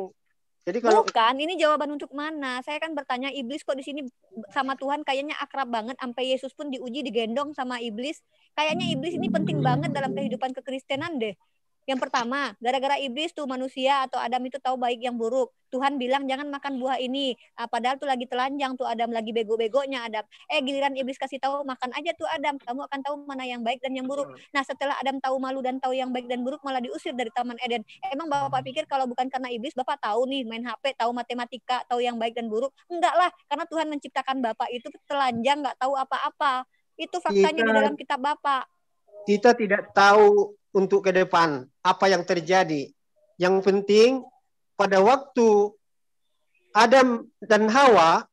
Jadi kalau Bukan, ini jawaban untuk mana? Saya kan bertanya iblis kok di sini sama Tuhan kayaknya akrab banget, sampai Yesus pun diuji digendong sama iblis. Kayaknya iblis ini penting banget dalam kehidupan kekristenan deh. Yang pertama, gara-gara iblis tuh manusia atau Adam itu tahu baik yang buruk. Tuhan bilang jangan makan buah ini. Padahal tuh lagi telanjang tuh Adam, lagi bego-begonya Adam. Giliran iblis kasih tahu makan aja tuh Adam, kamu akan tahu mana yang baik dan yang buruk. Nah, setelah Adam tahu malu dan tahu yang baik dan buruk, malah diusir dari Taman Eden. Emang Bapak pikir kalau bukan karena iblis, Bapak tahu nih main HP, tahu matematika, tahu yang baik dan buruk? Enggak lah, karena Tuhan menciptakan Bapak itu telanjang, nggak tahu apa-apa. Itu faktanya di dalam kitab Bapak. Kita tidak tahu untuk ke depan apa yang terjadi. Yang penting pada waktu Adam dan Hawa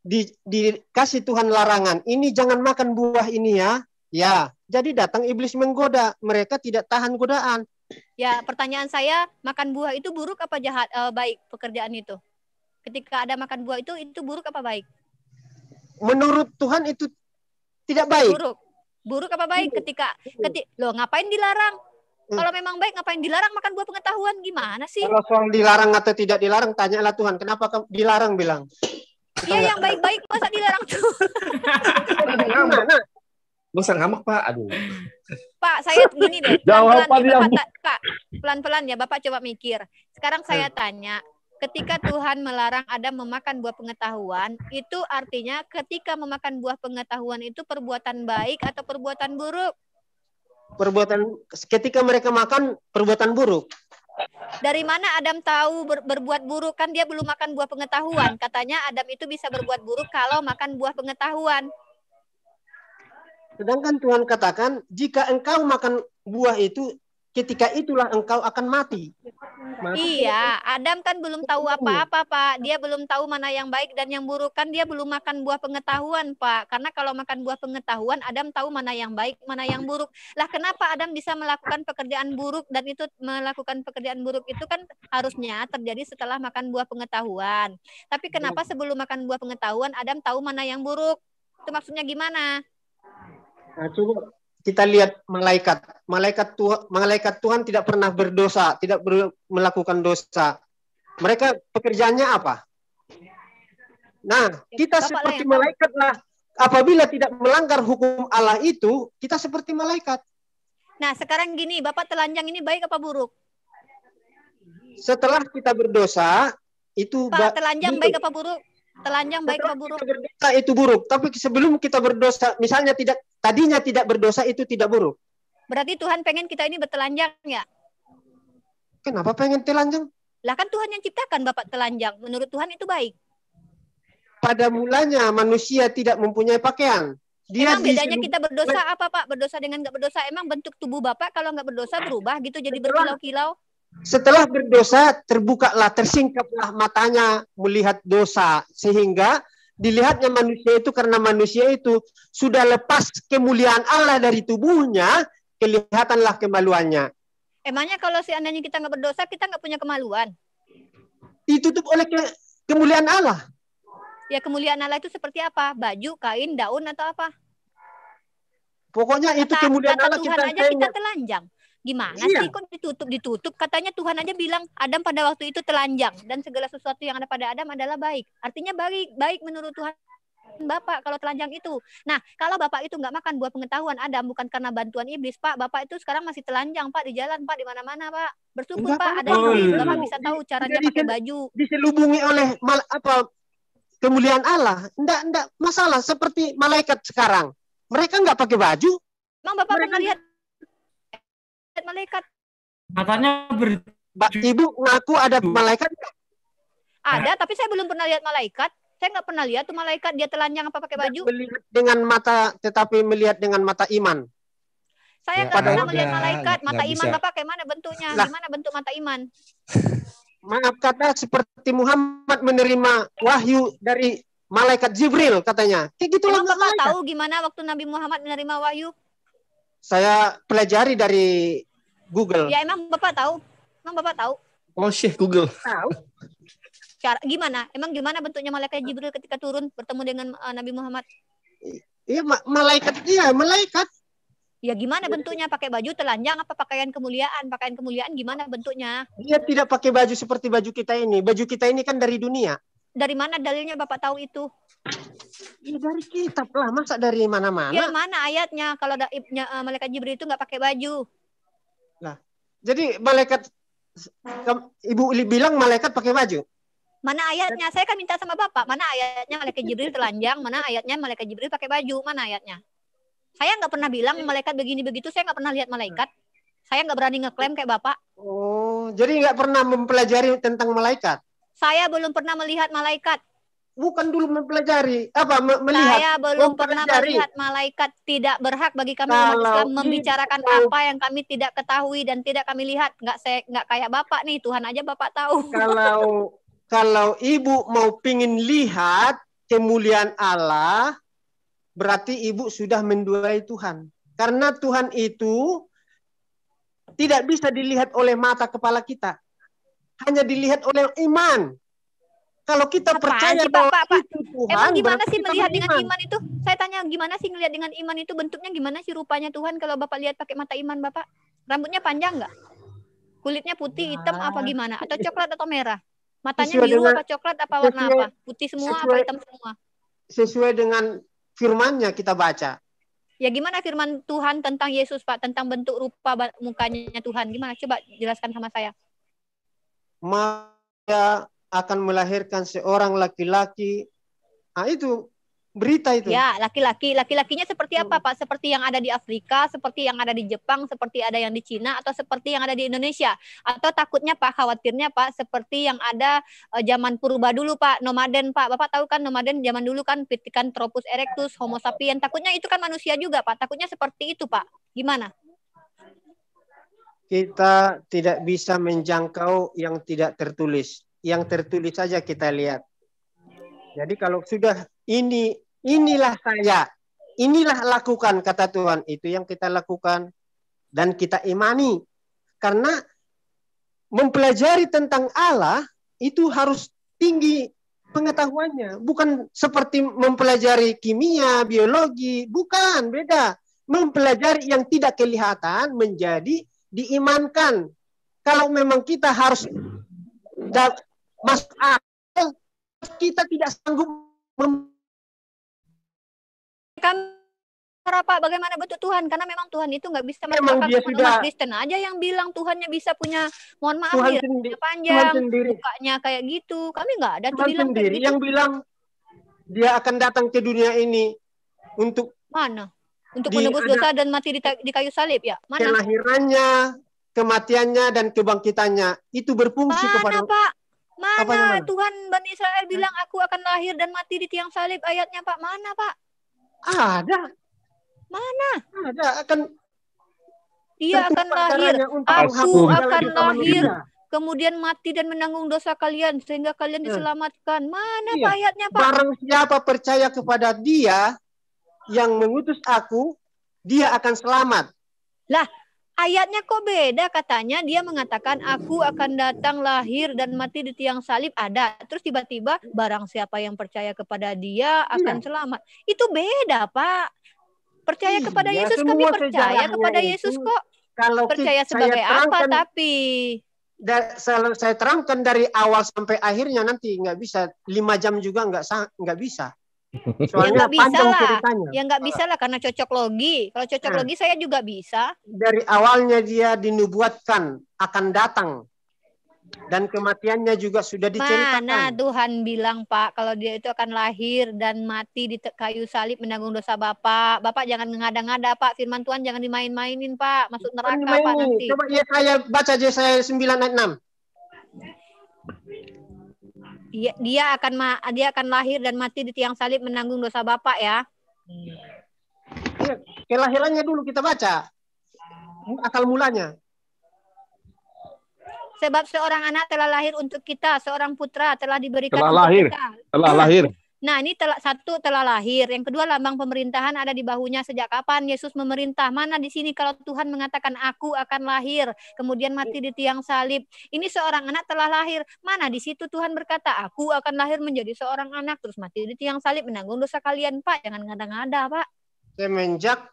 dikasih Tuhan larangan, ini jangan makan buah ini ya. Ya, jadi datang iblis menggoda. Mereka tidak tahan godaan. Ya, pertanyaan saya, makan buah itu buruk apa jahat? Baik pekerjaan itu. Ketika ada makan buah itu buruk apa baik? Menurut Tuhan itu tidak baik. Buruk apa baik? Loh, ngapain dilarang? Kalau memang baik, ngapain dilarang makan buah pengetahuan? Gimana sih? Kalau soal dilarang atau tidak dilarang, tanyalah Tuhan. Kenapa dilarang bilang? Iya, yang baik-baik masa dilarang tuh? Gak usah ngamak, Pak. Aduh. Pak, saya gini deh. Pelan-pelan ya, Bapak coba mikir. Sekarang saya tanya, ketika Tuhan melarang Adam memakan buah pengetahuan, itu artinya ketika memakan buah pengetahuan itu perbuatan baik atau perbuatan buruk? Ketika mereka makan, perbuatan buruk. Dari mana Adam tahu berbuat buruk? Kan dia belum makan buah pengetahuan. Katanya Adam itu bisa berbuat buruk kalau makan buah pengetahuan. Sedangkan Tuhan katakan, jika engkau makan buah itu, ketika itulah engkau akan mati. Iya, Adam kan belum tahu apa-apa, Pak. Dia belum tahu mana yang baik dan yang buruk. Kan dia belum makan buah pengetahuan, Pak. Karena kalau makan buah pengetahuan, Adam tahu mana yang baik, mana yang buruk. Lah, kenapa Adam bisa melakukan pekerjaan buruk, dan itu melakukan pekerjaan buruk itu kan harusnya terjadi setelah makan buah pengetahuan. Tapi kenapa sebelum makan buah pengetahuan, Adam tahu mana yang buruk? Itu maksudnya gimana? Nah, coba kita lihat malaikat Tuhan tidak pernah berdosa, tidak melakukan dosa. Mereka pekerjaannya apa? Nah, kita seperti malaikat lah. Apabila tidak melanggar hukum Allah itu, kita seperti malaikat. Nah, sekarang gini, Bapak telanjang ini baik apa buruk? Setelah kita berdosa, itu Pak, telanjang baik apa buruk? Telanjang baik apa buruk? Berdosa itu buruk, tapi sebelum kita berdosa, misalnya tadinya tidak berdosa itu tidak buruk. Berarti Tuhan pengen kita ini bertelanjang ya? Kenapa pengen telanjang? Lah kan Tuhan yang ciptakan Bapak telanjang. Menurut Tuhan itu baik. Pada mulanya manusia tidak mempunyai pakaian. Emang bedanya kita berdosa apa, Pak? Berdosa dengan nggak berdosa. Emang bentuk tubuh Bapak kalau nggak berdosa berubah gitu jadi berkilau-kilau? Setelah berdosa, tersingkaplah matanya melihat dosa. Sehingga dilihatnya manusia itu, karena manusia itu sudah lepas kemuliaan Allah dari tubuhnya, kelihatanlah kemaluannya. Emangnya kalau seandainya kita nggak berdosa, kita nggak punya kemaluan? Ditutup oleh kemuliaan Allah. Ya, kemuliaan Allah itu seperti apa? Baju, kain, daun, atau apa? Pokoknya itu kemuliaan Allah. Tuhan aja kita telanjang. Gimana sih kok ditutup? Katanya Tuhan aja bilang Adam pada waktu itu telanjang dan segala sesuatu yang ada pada Adam adalah baik. Artinya baik menurut Tuhan Bapak kalau telanjang itu. Nah, kalau Bapak itu nggak makan buah pengetahuan Adam bukan karena bantuan iblis, Pak. Bapak itu sekarang masih telanjang, Pak, di jalan, Pak, di mana-mana, Pak. Bersyukur, Pak, ada iblis. Bapak bisa tahu caranya pakai baju. Diselubungi oleh kemuliaan Allah. Enggak masalah seperti malaikat sekarang. Mereka nggak pakai baju. Emang Bapak pernah lihat malaikat? Matanya Ibu ngaku ada malaikat? Ada, tapi saya belum pernah lihat malaikat. Saya nggak pernah lihat tuh malaikat dia telanjang apa pakai baju. Melihat dengan mata, tetapi melihat dengan mata iman. Saya nggak pernah melihat malaikat. Mata iman Bapak kayak mana bentuknya? Gimana bentuk mata iman? Maaf kata seperti Muhammad menerima wahyu dari malaikat Jibril katanya. Kayak gitu lah. Bapak tahu gimana waktu Nabi Muhammad menerima wahyu? Saya pelajari dari Google. Ya emang Bapak tahu? Emang Bapak tahu? Oh, Syekh Google. Tahu. Gimana? Emang gimana bentuknya malaikat Jibril ketika turun bertemu dengan Nabi Muhammad? Iya, malaikat. Iya, malaikat. Ya gimana bentuknya? Pakai baju telanjang apa pakaian kemuliaan? Pakaian kemuliaan gimana bentuknya? Dia tidak pakai baju seperti baju kita ini. Baju kita ini kan dari dunia. Dari mana dalilnya Bapak tahu itu? Ya, dari kitab lah, masa dari mana-mana? Ya mana ayatnya kalau malaikat Jibril itu nggak pakai baju? Lah, Jadi malaikat, Ibu bilang malaikat pakai baju. Mana ayatnya? Saya kan minta sama Bapak. Mana ayatnya malaikat Jibril telanjang? Mana ayatnya malaikat Jibril pakai baju? Mana ayatnya? Saya nggak pernah bilang malaikat begini begitu. Saya nggak pernah lihat malaikat. Saya nggak berani ngeklaim kayak Bapak. Oh, jadi nggak pernah mempelajari tentang malaikat? Saya belum pernah melihat malaikat. Bukan dulu mempelajari, melihat. Saya belum pernah melihat malaikat. Tidak berhak bagi kami umat Islam membicarakan apa yang kami tidak ketahui dan tidak kami lihat. Nggak kayak Bapak nih, Tuhan aja Bapak tahu. Kalau Ibu mau pingin lihat kemuliaan Allah, berarti Ibu sudah menduai Tuhan. Karena Tuhan itu tidak bisa dilihat oleh mata kepala kita. Hanya dilihat oleh iman. Kalau kita percaya bahwa itu Tuhan, emang gimana sih melihat dengan iman itu? Saya tanya gimana sih ngelihat dengan iman itu, bentuknya gimana sih rupanya Tuhan kalau Bapak lihat pakai mata iman Bapak? Rambutnya panjang nggak? Kulitnya putih, hitam apa gimana? Atau coklat atau merah? Matanya biru apa coklat apa warna apa? Putih semua apa hitam semua? Sesuai dengan firman-Nya kita baca. Ya gimana firman Tuhan tentang Yesus Pak, tentang bentuk rupa mukanya Tuhan? Gimana? Coba jelaskan sama saya. Maka akan melahirkan seorang laki-laki. Nah, itu berita itu. Ya, laki-laki. Laki-lakinya seperti apa, Pak? Seperti yang ada di Afrika, seperti yang ada di Jepang, seperti ada yang di Cina, atau seperti yang ada di Indonesia? Atau takutnya, Pak, khawatirnya, Pak, seperti yang ada zaman purba dulu, Pak, nomaden, Pak. Bapak tahu kan nomaden zaman dulu kan Pithecanthropus erectus, Homo sapien. Takutnya itu kan manusia juga, Pak. Takutnya seperti itu, Pak. Gimana? Kita tidak bisa menjangkau yang tidak tertulis. Yang tertulis saja kita lihat. Jadi kalau sudah inilah saya, inilah lakukan kata Tuhan, itu yang kita lakukan dan kita imani. Karena mempelajari tentang Allah itu harus tinggi pengetahuannya, bukan seperti mempelajari kimia, biologi, bukan, beda. Mempelajari yang tidak kelihatan menjadi diimankan. Kalau memang kita harus masuk akal, kita tidak sanggup Pak, bagaimana bentuk Tuhan? Karena memang Tuhan itu nggak bisa memang dia sudah Kristen aja yang bilang Tuhannya bisa punya, mohon maaf Tuhan ya, panjang, mukanya kayak gitu. Kami nggak ada Tuhan bilang sendiri gitu. Yang bilang dia akan datang ke dunia ini untuk mana? Untuk menebus dosa dan mati di kayu salib ya? Mana? Kelahirannya, kematiannya dan kebangkitannya itu berfungsi kepada Pak? Mana? Tuhan Bani Israel bilang aku akan lahir dan mati di tiang salib, ayatnya Pak. Mana Pak? Ada. Mana? Ada, akan dia akan lahir. Aku akan lahir. Kemudian mati dan menanggung dosa kalian sehingga kalian diselamatkan. Mana Pak ayatnya Pak? Barang siapa percaya kepada Dia yang mengutus aku, dia akan selamat. Lah, ayatnya kok beda, katanya dia mengatakan aku akan datang lahir dan mati di tiang salib, ada. Terus tiba-tiba barang siapa yang percaya kepada dia akan selamat. Itu beda, Pak. Percaya kepada Yesus, kami percaya kepada Yesus kok. Kalau percaya sebagai apa tapi saya terangkan dari awal sampai akhirnya, nanti nggak bisa 5 jam juga nggak bisa. Soalnya ya panjang ceritanya. Ya nggak bisa lah karena cocok logi. Kalau cocok logi saya juga bisa. Dari awalnya dia dinubuatkan akan datang dan kematiannya juga sudah diceritakan. Mana Tuhan bilang Pak kalau dia itu akan lahir dan mati di kayu salib menanggung dosa Bapak. Bapak jangan ngada-ngada Pak. Firman Tuhan jangan dimain-mainin Pak. Masuk neraka Pak nanti. Coba saya baca Yesaya 9 ayat 6. Dia akan lahir dan mati di tiang salib menanggung dosa Bapak ya. Kelahirannya dulu kita baca. Asal mulanya. Sebab seorang anak telah lahir untuk kita, seorang putra telah diberikan Telah lahir. Nah, ini satu telah lahir, yang kedua lambang pemerintahan ada di bahunya. Sejak kapan Yesus memerintah? Mana di sini kalau Tuhan mengatakan aku akan lahir, kemudian mati di tiang salib. Ini seorang anak telah lahir. Mana di situ Tuhan berkata aku akan lahir menjadi seorang anak terus mati di tiang salib menanggung dosa kalian, Pak. Jangan ngada-ngada, Pak. Semenjak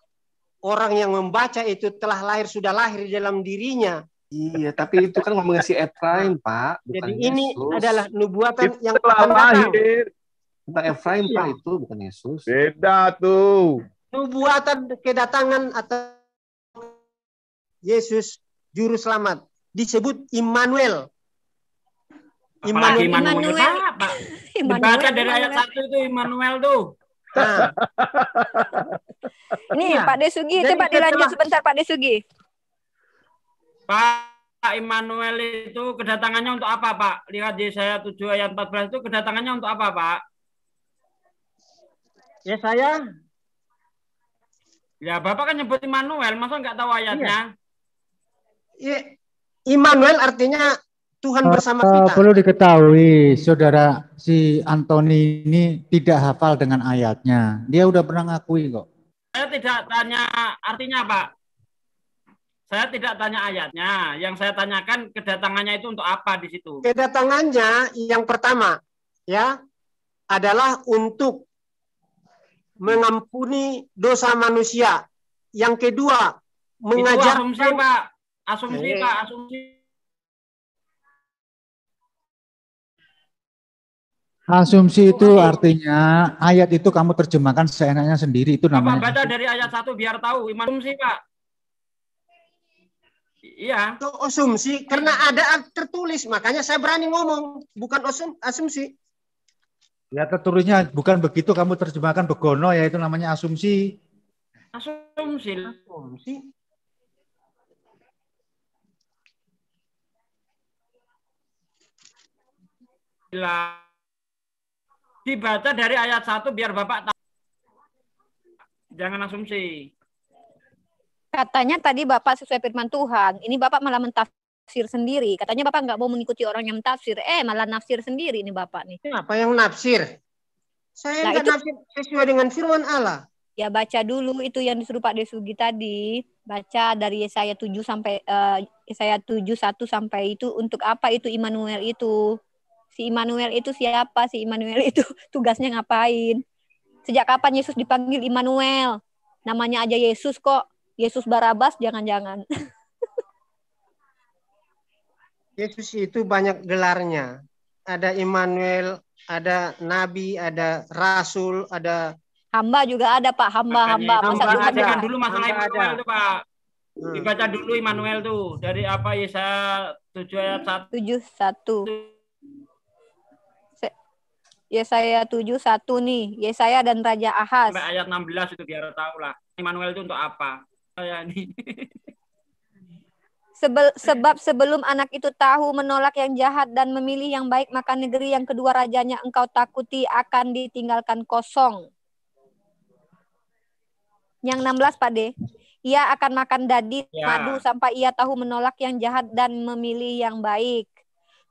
orang yang membaca itu telah lahir, sudah lahir di dalam dirinya. Iya, tapi itu kan ngomongin si Efraim, Pak. Jadi ini adalah nubuatan itu yang telah lahir. Tentang Efraim, Pak, itu bukan Yesus. Beda tuh. Nubuatan kedatangan atau Yesus juru selamat. Disebut Immanuel. Apalagi Immanuel. Immanuel, Pak. Dibaca dari ayat 1 itu Immanuel tuh. Nah, Ini iya. Pak Desugi, Jadi coba saya dilanjut telah- sebentar Pak Desugi. Pak Immanuel itu kedatangannya untuk apa, Pak? Lihat Yesaya 7 ayat 14 itu kedatangannya untuk apa, Pak? Ya saya Ya, Bapak kan nyebut Immanuel, masa nggak tahu ayatnya? Immanuel artinya Tuhan bersama kita. Perlu diketahui, saudara si Antoni ini tidak hafal dengan ayatnya. Dia udah pernah ngakui kok. Saya tidak tanya artinya, Pak. Saya tidak tanya ayatnya. Yang saya tanyakan kedatangannya itu untuk apa di situ? Kedatangannya yang pertama ya adalah untuk mengampuni dosa manusia. Yang kedua, Itu mengajarkan asumsi, Pak. Asumsi, Pak. Asumsi. Asumsi itu artinya ayat itu kamu terjemahkan seenaknya sendiri, itu Bapak namanya. baca dari ayat 1 biar tahu. Asumsi, Pak. Iya. itu asumsi karena ada tertulis, makanya saya berani ngomong, bukan asumsi. Ya tertulisnya bukan begitu, kamu terjemahkan begono, ya itu namanya asumsi. Asumsi. Asumsi. Dibaca dari ayat 1 biar Bapak tahu. Jangan asumsi. Katanya tadi Bapak sesuai firman Tuhan, ini Bapak malah mentafsir sendiri. Katanya Bapak nggak mau mengikuti orang yang mentafsir, malah nafsir sendiri ini Bapak nih. Apa yang nafsir? Saya Nah, nggak itu- nafsir sesuai dengan firman Allah. Ya baca dulu itu yang disuruh Pak Desugi tadi. Baca dari Yesaya 7 sampai Yesaya 7 1 sampai itu untuk apa itu Immanuel itu? Si Immanuel itu siapa? Si Immanuel itu tugasnya ngapain? Sejak kapan Yesus dipanggil Immanuel? Namanya aja Yesus kok. Yesus Barabas jangan-jangan. Yesus itu banyak gelarnya. Ada Immanuel, ada nabi, ada rasul, ada Hamba juga ada Pak, hamba. Makanya Masa Bapak Tuhan bacakan ada. dulu masalah Hamba Immanuel ada. itu, Pak. Hmm. Dibaca dulu Immanuel tuh. Dari apa Yesaya 7 ayat 1. 7:1. Yesaya 7:1 nih. Yesaya dan Raja Ahaz. Sampai ayat 16 itu biar tahu lah. Immanuel itu untuk apa? Saya ini. Sebab sebelum anak itu tahu menolak yang jahat dan memilih yang baik, maka negeri yang kedua rajanya engkau takuti akan ditinggalkan kosong. Yang 16 Pak D. Ia akan makan dadi Ya. madu sampai ia tahu menolak yang jahat dan memilih yang baik.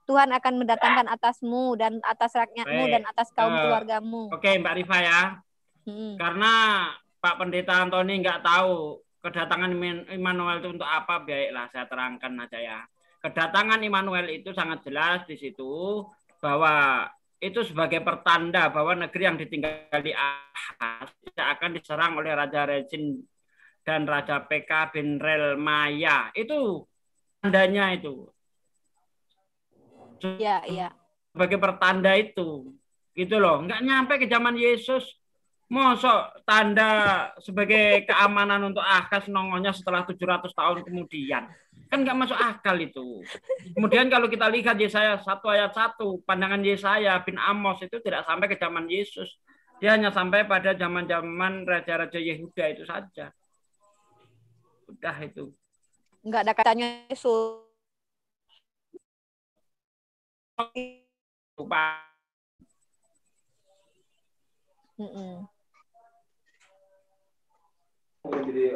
Tuhan akan mendatangkan atasmu dan atas rakyatmu Baik. dan atas kaum Eh, keluargamu. Oke, Mbak Rifa ya. Karena Pak Pendeta Antoni nggak tahu kedatangan Immanuel itu untuk apa, baiklah saya terangkan aja ya. Kedatangan Immanuel itu sangat jelas di situ bahwa itu sebagai pertanda bahwa negeri yang ditinggali Ahaz akan diserang oleh Raja Rezin dan Raja PK bin Relmaya. Itu tandanya itu. Iya, iya. Sebagai pertanda itu. Gitu loh. Nggak nyampe ke zaman Yesus. Mosok tanda sebagai keamanan untuk Ahaz nongolnya setelah 700 tahun kemudian. Kan nggak masuk akal itu. Kemudian kalau kita lihat Yesaya 1 ayat 1, pandangan Yesaya bin Amos itu tidak sampai ke zaman Yesus. Dia hanya sampai pada zaman-zaman raja-raja Yehuda itu saja. Udah itu. Enggak ada katanya Yesus. Pak.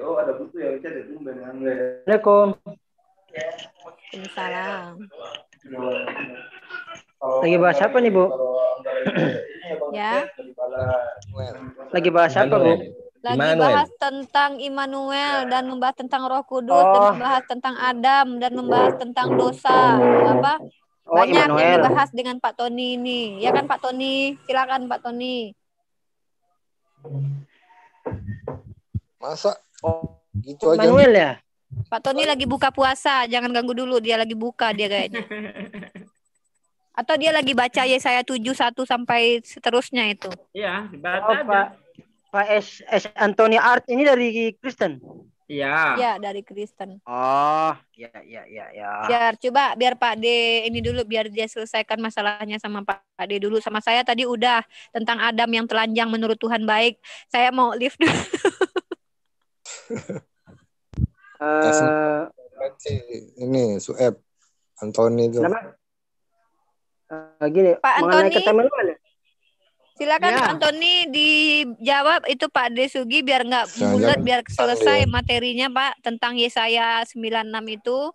Oh, ada buku ya, kita ada tumben. Assalamualaikum. Salam. Lagi bahas apa nih, Bu? Ya. Lagi bahas apa, Bu? Lagi Immanuel. bahas tentang Immanuel dan membahas tentang Roh Kudus dan membahas tentang Adam dan membahas tentang dosa. Apa? Banyak yang Immanuel. dibahas dengan Pak Tony ini. Ya kan Pak Tony? Silakan Pak Tony. Masa gitu aja. Immanuel ya? Pak Tony lagi buka puasa, jangan ganggu dulu, dia lagi buka dia kayaknya. Atau dia lagi baca Yesaya 7:1 sampai seterusnya itu. Iya, dibaca Oh, aja. Pak S. Anthony Art ini dari Kristen. Iya. Ya, dari Kristen. Oh, ya. Biar Pak D ini dulu, biar dia selesaikan masalahnya sama Pak D dulu. Sama saya tadi udah tentang Adam yang telanjang menurut Tuhan baik. Saya mau live dulu. Ini Sueb Antoni itu. Gini, Pak mengenai Antoni, ketemuan. silakan Ya. Pak Antoni dijawab itu Pak D Sugi biar nggak bulat, biar selesai materinya Pak tentang Yesaya 96 itu,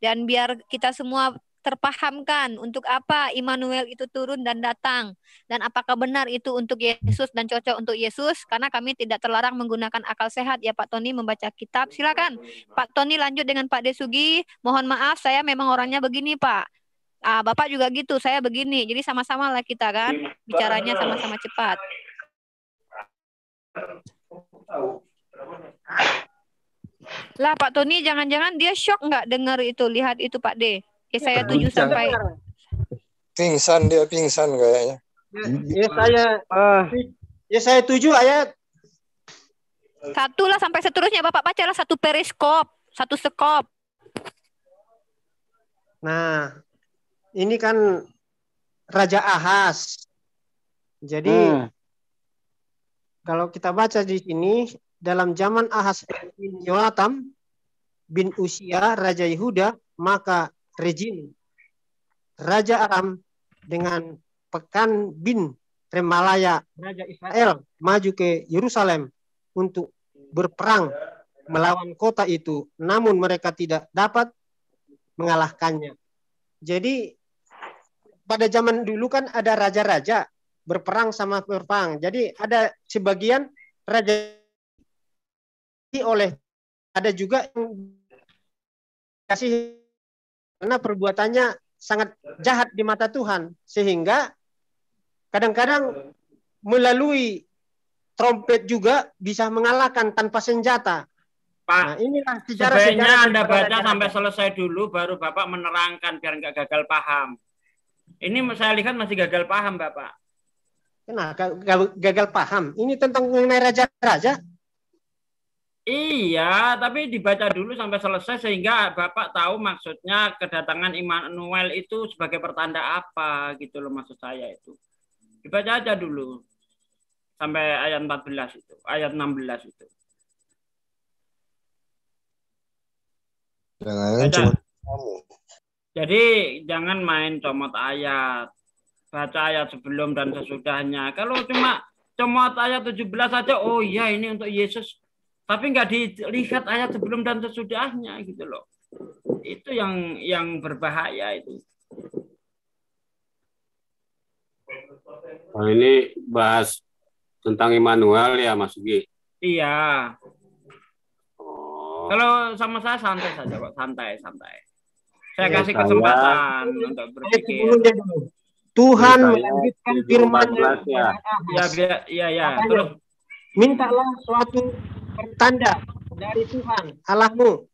dan biar kita semua terpahamkan untuk apa Immanuel itu turun dan datang, dan apakah benar itu untuk Yesus dan cocok untuk Yesus, karena kami tidak terlarang menggunakan akal sehat ya Pak Tony membaca kitab. Silakan Pak Tony lanjut dengan Pak D Sugi. Mohon maaf saya memang orangnya begini Pak. Bapak juga gitu, saya begini. Jadi sama-sama lah kita kan, bicaranya sama-sama cepat. Lah Pak Tony, jangan-jangan dia shock nggak dengar itu, lihat itu Pak D. Saya 7 sampai. Pingsan kayaknya. Saya 7 ayat. 1 lah sampai seterusnya Bapak bacalah 1 periskop, 1 sekop. Nah, ini kan Raja Ahaz. Jadi kalau kita baca di sini dalam zaman Ahaz bin Yoatam bin Usia Raja Yehuda, maka Rezin Raja Aram dengan Pekan bin Remalaya Raja Israel maju ke Yerusalem untuk berperang melawan kota itu, namun mereka tidak dapat mengalahkannya. Jadi pada zaman dulu kan ada raja-raja berperang sama berperang. Jadi ada sebagian raja ada juga yang kasih karena perbuatannya sangat jahat di mata Tuhan, sehingga kadang-kadang melalui trompet juga bisa mengalahkan tanpa senjata. Pak, nah, inilah sebaiknya Anda baca sampai selesai dulu, baru Bapak menerangkan biar nggak gagal paham. Ini saya lihat masih gagal paham, Bapak. Kenapa gagal paham? Ini tentang mengenai raja-raja. Iya, tapi dibaca dulu sampai selesai sehingga Bapak tahu maksudnya kedatangan Immanuel itu sebagai pertanda apa gitu loh, maksud saya itu. Dibaca aja dulu sampai ayat 14 itu, ayat 16 itu. Jangan cuma kamu. Jadi jangan main comot ayat. Baca ayat sebelum dan sesudahnya. Kalau cuma comot ayat 17 saja, oh iya ini untuk Yesus. Tapi nggak dilihat ayat sebelum dan sesudahnya gitu loh. Itu yang berbahaya itu. Oh, ini bahas tentang Immanuel ya Mas Ugi? Iya. Oh. Kalau sama saya santai saja Pak, santai. Saya kasih kesempatan untuk berpikir. Tuhan melanjutkan firman-Nya. Ya. Terus mintalah suatu pertanda dari Tuhan Allahmu.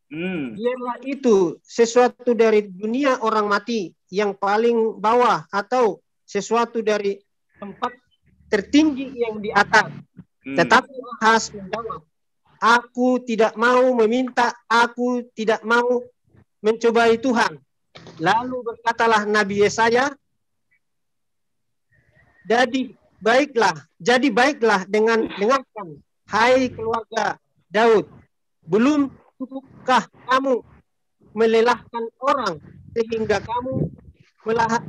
Biarlah itu sesuatu dari dunia orang mati yang paling bawah atau sesuatu dari tempat tertinggi yang di atas. Tetapi Ahaz menjawab, aku tidak mau meminta, aku tidak mau mencobai Tuhan. Lalu berkatalah Nabi Yesaya, jadi baiklah dengarkan, hai keluarga Daud, belum cukupkah kamu melelahkan orang sehingga kamu melelahkan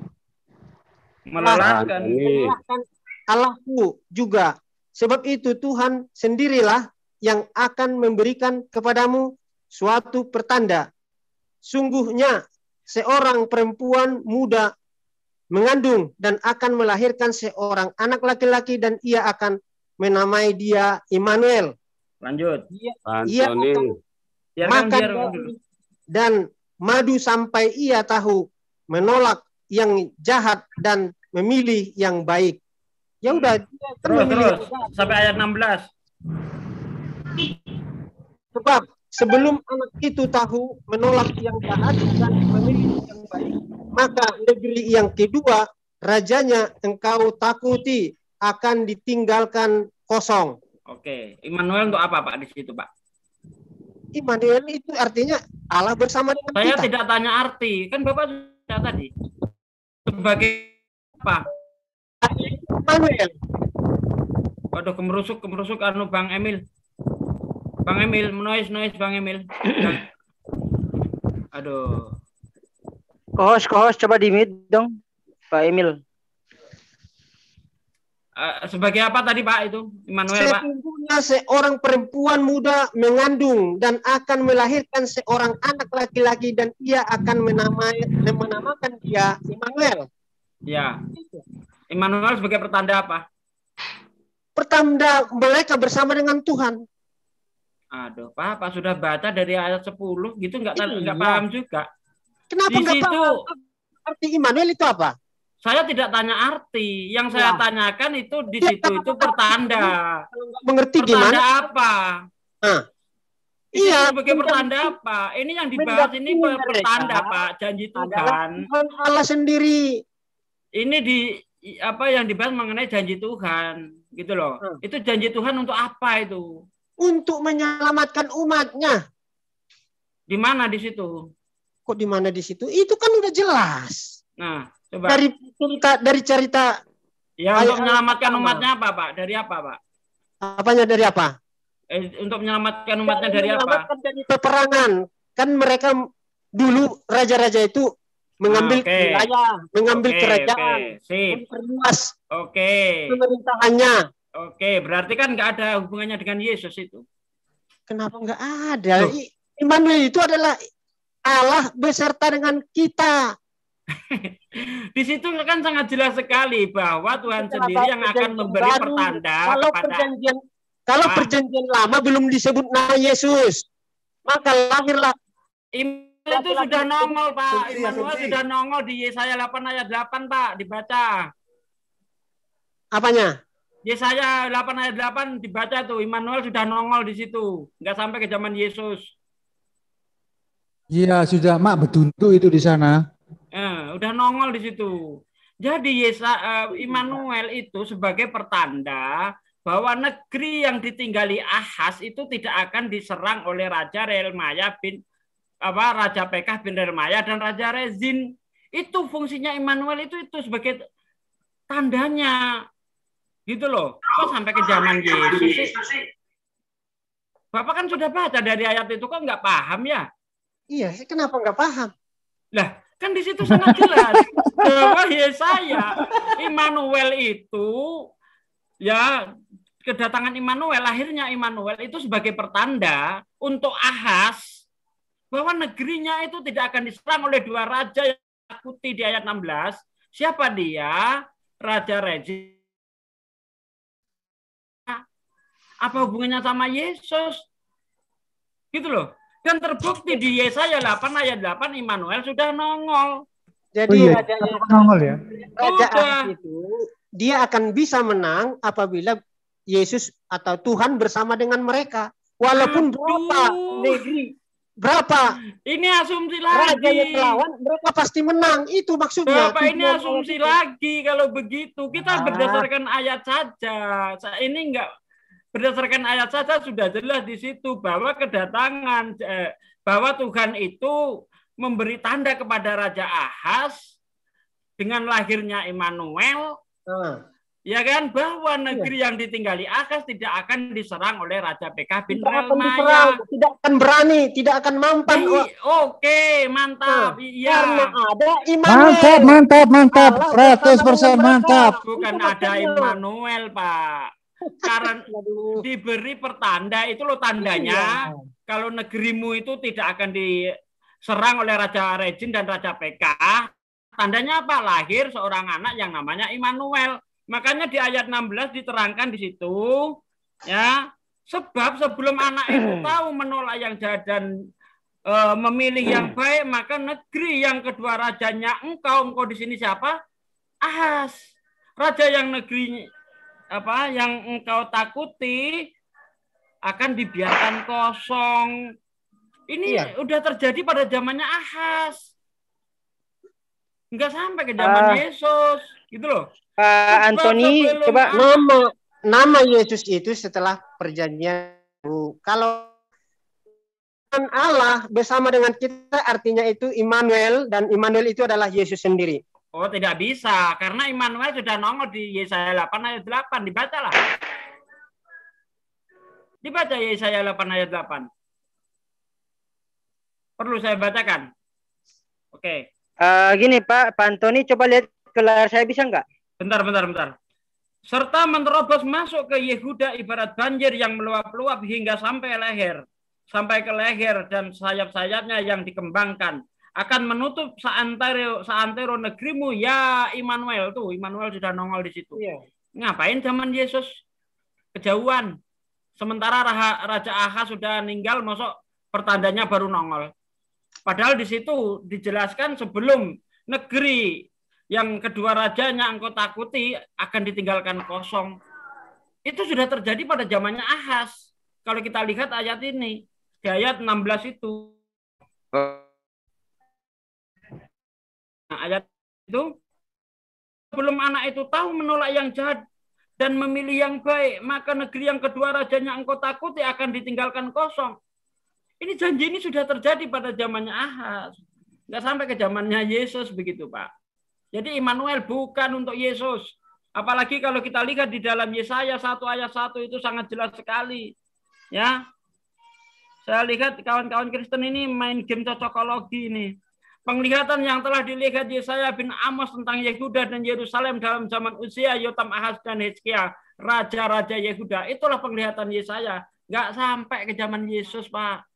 Allahku juga. Sebab itu Tuhan sendirilah yang akan memberikan kepadamu suatu pertanda. Sungguhnya seorang perempuan muda mengandung dan akan melahirkan seorang anak laki-laki dan ia akan menamai dia Immanuel. Lanjut. Ia akan makan dan madu sampai ia tahu menolak yang jahat dan memilih yang baik. Ya udah. Terus sampai ayat 16. Sebab sebelum anak itu tahu menolak yang jahat dan memilih yang baik, maka negeri yang kedua rajanya engkau takuti akan ditinggalkan kosong. Oke, Immanuel untuk apa Pak di situ Pak? Immanuel itu artinya Allah bersama dengan Saya kita. tidak tanya arti, kan Bapak sudah tadi. Sebagai apa? Immanuel. Waduh, kemerusuk anu Bang Emil. Bang Emil, noise Bang Emil. Aduh. Kohos coba di mute dong, Pak Emil. Sebagai apa tadi Pak itu? Immanuel Pak. Sesungguhnya seorang perempuan muda mengandung dan akan melahirkan seorang anak laki-laki dan ia akan menamakan dia Immanuel. Ya. Immanuel sebagai pertanda apa? Pertanda mereka bersama dengan Tuhan. Aduh, Pak sudah baca dari ayat 10 gitu nggak paham juga. Kenapa nggak paham? Arti Immanuel itu apa? Saya tidak tanya arti. Yang saya tanyakan itu di situ itu pertanda. Mengerti pertanda gimana? Apa? Iya. Sebagai pertanda apa? Ini yang dibahas ini pertanda Pak, janji Tuhan. Allah sendiri. Ini apa yang dibahas mengenai janji Tuhan, gitu loh. Itu janji Tuhan untuk apa itu? Untuk menyelamatkan umatnya. Di mana di situ? Kok di mana di situ? Itu kan udah jelas. Nah, coba. Dari cerita. Ya, untuk menyelamatkan umatnya apa, Pak? Dari apa, Pak? Apanya dari apa? Untuk menyelamatkan umatnya dari apa? Menyelamatkan dari peperangan. Kan mereka dulu raja-raja itu mengambil wilayah, mengambil kerajaan, memperluas pemerintahannya. Oke, berarti kan nggak ada hubungannya dengan Yesus itu. Kenapa nggak ada? Immanuel itu adalah Allah beserta dengan kita. Di situ kan sangat jelas sekali bahwa Tuhan sendiri yang akan memberi pertanda kalau perjanjian lama belum disebut nama Yesus, maka lahirlah itu sudah nongol Pak. Immanuel sudah nongol di Yesaya 8 ayat 8 Pak, dibaca. Apanya? Yesaya 8 ayat 8 dibaca tuh, Immanuel sudah nongol di situ. Nggak sampai ke zaman Yesus. Iya, sudah Mak beduntu itu di sana. Udah nongol di situ. Jadi Immanuel itu sebagai pertanda bahwa negeri yang ditinggali Ahaz itu tidak akan diserang oleh Raja Raja Pekah bin Relmaya dan Raja Rezin. Itu fungsinya Immanuel itu sebagai tandanya. Gitu loh. Kok sampai ke zaman Yesus sih? Bapak kan sudah baca dari ayat itu, kok nggak paham ya? Iya, kenapa nggak paham? Lah, kan di situ sangat jelas bahwa Yesaya, Immanuel itu, ya kedatangan Immanuel, lahirnya Immanuel itu sebagai pertanda untuk Ahaz bahwa negerinya itu tidak akan diserang oleh dua raja yang takuti di ayat 16. Siapa dia? Raja Rezin. Apa hubungannya sama Yesus? Gitu loh. Dan terbukti di Yesaya 8 ayat 8 Immanuel sudah nongol. Jadi raja nongol ya. Raja Ahaz itu dia akan bisa menang apabila Yesus atau Tuhan bersama dengan mereka. Walaupun berapa ini asumsi lagi. Raja yang melawan, mereka pasti menang. Itu maksudnya. Bapak, ini asumsi lagi kalau begitu. Kita berdasarkan ayat saja. Ini enggak berdasarkan ayat saja sudah jelas di situ bahwa kedatangan bahwa Tuhan itu memberi tanda kepada Raja Ahaz dengan lahirnya Immanuel, ya kan, bahwa negeri yang ditinggali Ahaz tidak akan diserang oleh Raja Pekah bin Relmaya. Tidak akan berani, tidak akan mampan. Oke, mantap. Iya. Karena ada Immanuel. Mantap. 100% mantap. Bukan ada Immanuel, Pak. Karena diberi pertanda itu loh tandanya kalau negerimu itu tidak akan diserang oleh Raja Rezin dan Raja Pekah. Tandanya apa? Lahir seorang anak yang namanya Immanuel. Makanya di ayat 16 diterangkan di situ, ya, sebab sebelum anak itu tahu menolak yang jahat dan memilih yang baik, maka negeri yang kedua rajanya engkau di sini siapa? Ahaz. Raja yang negeri yang engkau takuti akan dibiarkan kosong. Ini udah terjadi pada zamannya Ahaz. Enggak sampai ke zaman Yesus, gitu loh. Pak Antoni, coba nama Yesus itu setelah perjanjian. Kalau Allah bersama dengan kita artinya itu Immanuel, dan Immanuel itu adalah Yesus sendiri. Oh, tidak bisa. Karena Immanuel sudah nongol di Yesaya 8 ayat 8. Dibacalah. Dibaca Yesaya 8 ayat 8. Perlu saya bacakan? Oke. Gini Pak Antoni, coba lihat ke layar saya, bisa nggak? Bentar. Serta menerobos masuk ke Yehuda ibarat banjir yang meluap-luap hingga sampai ke leher dan sayap-sayapnya yang dikembangkan akan menutup seantero negerimu ya Immanuel. Tuh Immanuel sudah nongol di situ. Iya. Ngapain zaman Yesus kejauhan? Sementara Raja Ahaz sudah meninggal, masuk pertandanya baru nongol. Padahal di situ dijelaskan sebelum negeri yang kedua rajanya engkau takuti akan ditinggalkan kosong. Itu sudah terjadi pada zamannya Ahaz. Kalau kita lihat ayat ini, di ayat 16 itu. Nah, ayat itu, sebelum anak itu tahu menolak yang jahat dan memilih yang baik, maka negeri yang kedua rajanya engkau takuti akan ditinggalkan kosong. Ini janji ini sudah terjadi pada zamannya Ahaz. Nggak sampai ke zamannya Yesus begitu, Pak. Jadi Immanuel bukan untuk Yesus. Apalagi kalau kita lihat di dalam Yesaya 1 ayat 1 itu sangat jelas sekali. Ya. Saya lihat kawan-kawan Kristen ini main game cocokologi ini. Penglihatan yang telah dilihat Yesaya bin Amos tentang Yehuda dan Yerusalem dalam zaman Uzia, Yotam, Ahaz, dan Hizkia, raja-raja Yehuda. Itulah penglihatan Yesaya. Nggak sampai ke zaman Yesus, Pak.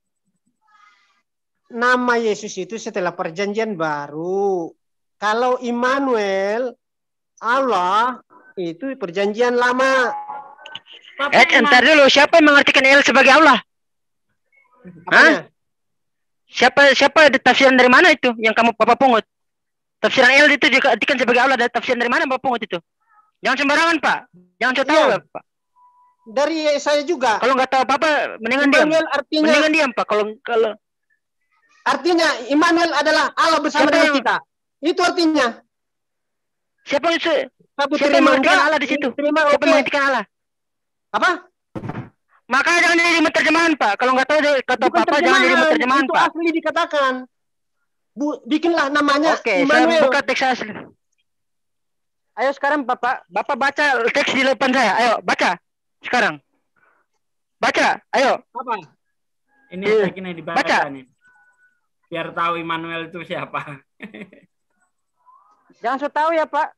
Nama Yesus itu setelah perjanjian baru. Kalau Immanuel, Allah, itu perjanjian lama. Entar dulu, siapa yang mengartikan El sebagai Allah? Hah? Siapa tafsiran dari mana itu yang kamu Bapak pungut? Tafsiran El itu diartikan sebagai Allah, dari tafsiran dari mana Bapak pungut itu? Jangan sembarangan, Pak. Jangan so tahu, Pak. Dari saya juga. Kalau nggak tahu apa-apa, mendingan diam. Mendingan diam, Pak. Kalau artinya Immanuel adalah Allah bersama dengan kita. Itu artinya. Siapa yang mengartikan Allah di situ? Siapa yang mengartikan Allah? Apa? Maka jangan jadi terjemahan, Pak. Kalau nggak tahu kata apa, jangan jadi terjemahan, Pak. Itu asli dikatakan. Bikinlah namanya Immanuel. Saya buka teks asli. Ayo sekarang Bapak baca teks di depan saya. Ayo baca sekarang. Baca, ayo. Apa? Ini teks ini dibaca nih. Biar tahu Immanuel itu siapa. Jangan so tahu ya, Pak.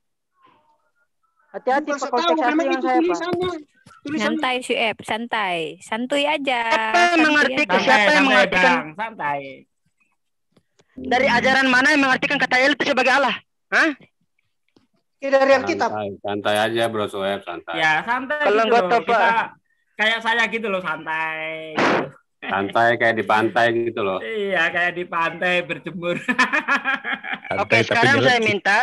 Hati-hati Pak, kalau teks asli yang saya, Pak. Santai, Syueb, santai. Santuy aja. Siapa yang mengartikan santai. Dari ajaran mana yang mengartikan kata El itu sebagai Allah? Hah? Dari Alkitab. Santai aja, Bro Soeb, santai. Ya, santai. Kalau gitu nggak kita kayak saya gitu loh, santai. Santai kayak di pantai gitu loh. Iya, kayak di pantai berjemur. Oke, sekarang saya minta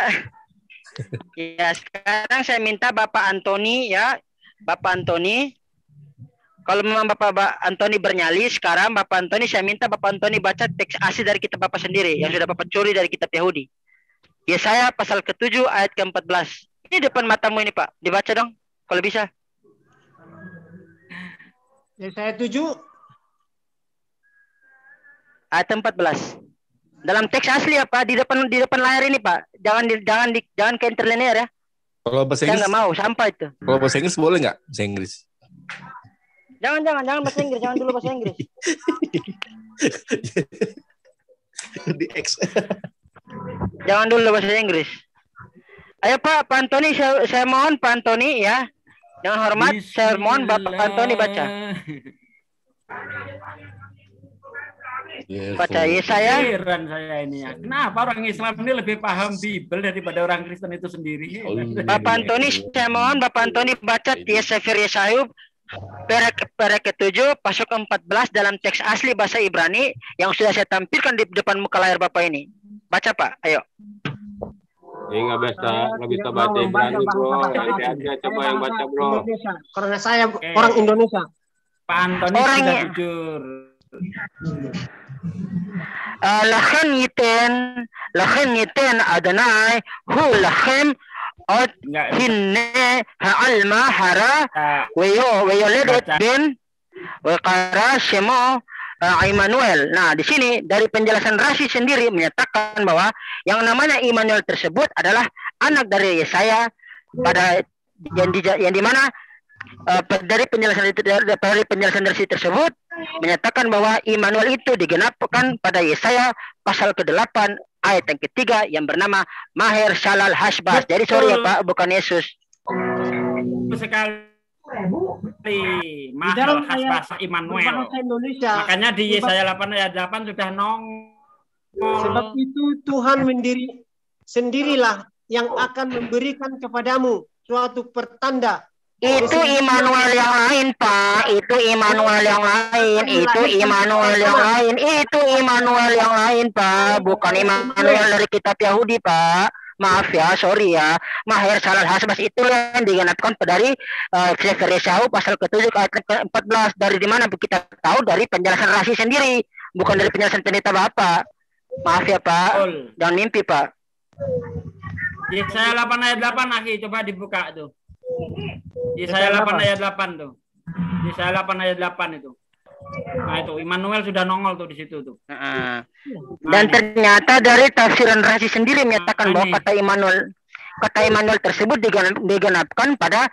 sekarang saya minta Bapak Antoni ya. Bapak Antoni, kalau memang Bapak Antoni bernyali, sekarang Bapak Antoni, saya minta Bapak Antoni baca teks asli dari kitab Bapak sendiri yang sudah Bapak curi dari kitab Yahudi. Yesaya pasal ke-7 ayat ke-14. Ini depan matamu ini, Pak. Dibaca dong kalau bisa. Yesaya 7 ayat 14. Dalam teks asli ya, Pak, di depan layar ini, Pak. Jangan ke interlinear ya. Kalau bahasa Inggris, saya nggak mau, sampah itu. Kalau bahasa Inggris boleh nggak? Bahasa Inggris. Jangan bahasa Inggris, jangan dulu bahasa Inggris. Di X. Jangan dulu bahasa Inggris. Ayo Pak Antoni, saya mohon Pak Antoni ya. Dengan hormat, saya mohon Bapak Antoni baca. Baca Yesaya. Heran saya ini ya. Kenapa orang Islam ini lebih paham Bible daripada orang Kristen itu sendiri? Bapak Antoni, saya mohon Bapak Antoni baca Sefer Yesaya perek ke-7 pasuk 14 dalam teks asli bahasa Ibrani yang sudah saya tampilkan di depan muka layar Bapak ini. Baca Pak, ayo. Ini nggak bisa baca Ibrani, Bro. Jadi aja coba yang baca, Bro. Karena saya orang Indonesia. Pak Antoni sudah jujur. Lachen yiten Adonai hu lachem od hinne ha'alma hara weyo ledet ben wekara shemo Immanuel. Nah, di sini dari penjelasan Rashi sendiri menyatakan bahwa yang namanya Immanuel tersebut adalah anak dari Yesaya pada yang di mana dari penjelasan Rashi tersebut menyatakan bahwa Immanuel itu digenapkan pada Yesaya pasal ke-8 ayat yang ketiga yang bernama Maher Shalal Hashbaz. Jadi sorry ya Pak, bukan Yesus. Sekali Mahal Hashbaz Immanuel. Makanya di Yesaya 8 ayat 8 sudah sebab itu Tuhan sendirilah yang akan memberikan kepadamu suatu pertanda. Itu Immanuel yang lain, Pak. Itu Immanuel yang lain. Itu Immanuel yang lain. Itu Immanuel yang lain, Pak. Bukan Immanuel dari kitab Yahudi, Pak. Maaf ya, sorry ya. Maher Shalal Hashbaz itu yang digenapkan dari Sefer Yesaya pasal ke-7 ayat ke-14. Dari mana kita tahu? Dari penjelasan Rashi sendiri, bukan dari penjelasan pendeta Bapak. Maaf ya, Pak. Jangan mimpi, Pak. Yesaya 8 ayat 8, Aki, coba dibuka tuh. Yesaya 8 ayat 8 tuh. Yesaya 8 ayat 8 itu. Nah itu Immanuel sudah nongol tuh di situ tuh. Dan ternyata dari tafsiran Rashi sendiri menyatakan bahwa kata Immanuel tersebut digenapkan pada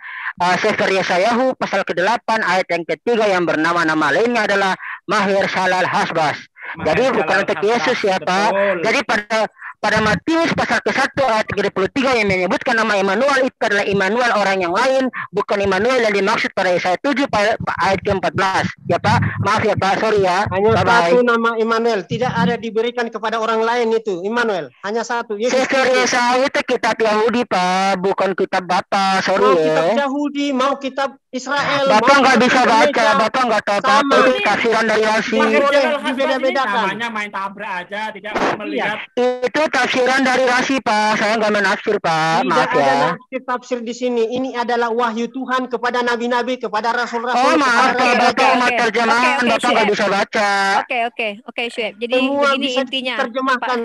Sefer Yesayahu pasal ke-8 ayat yang ketiga yang bernama nama lainnya adalah Maher Shalal Hashbaz. Jadi bukan untuk Yesus ya Pak. Jadi pada Matius pasal ke-1 ayat 33 yang menyebutkan nama Immanuel itu adalah Immanuel orang yang lain, bukan Immanuel yang dimaksud pada Yesaya 7 ayat ke-14. Ya Pak, maaf ya Pak, sorry ya. Hanya satu nama Immanuel, tidak ada diberikan kepada orang lain itu. Immanuel, hanya satu. Sefer Yesaya itu kitab Yahudi Pak, bukan kitab Bapak, sorry mau ya. Kitab Yahudi, mau kitab Israel. Bapak nggak bisa baca, Bapak nggak tahu apa itu tafsiran dari Rashi. Namanya main tabrak aja, tidak melihat. Itu tafsiran dari Rashi Pak, saya nggak menafsir Pak, maaf ya. Tidak ada tafsir di sini. Ini adalah wahyu Tuhan kepada nabi-nabi, kepada rasul-rasul. Oh maaf Pak, Bapak umat terjemahan, Bapak nggak bisa baca. Oke, Syueb. Jadi semua begini bisa intinya. Terjemahkan.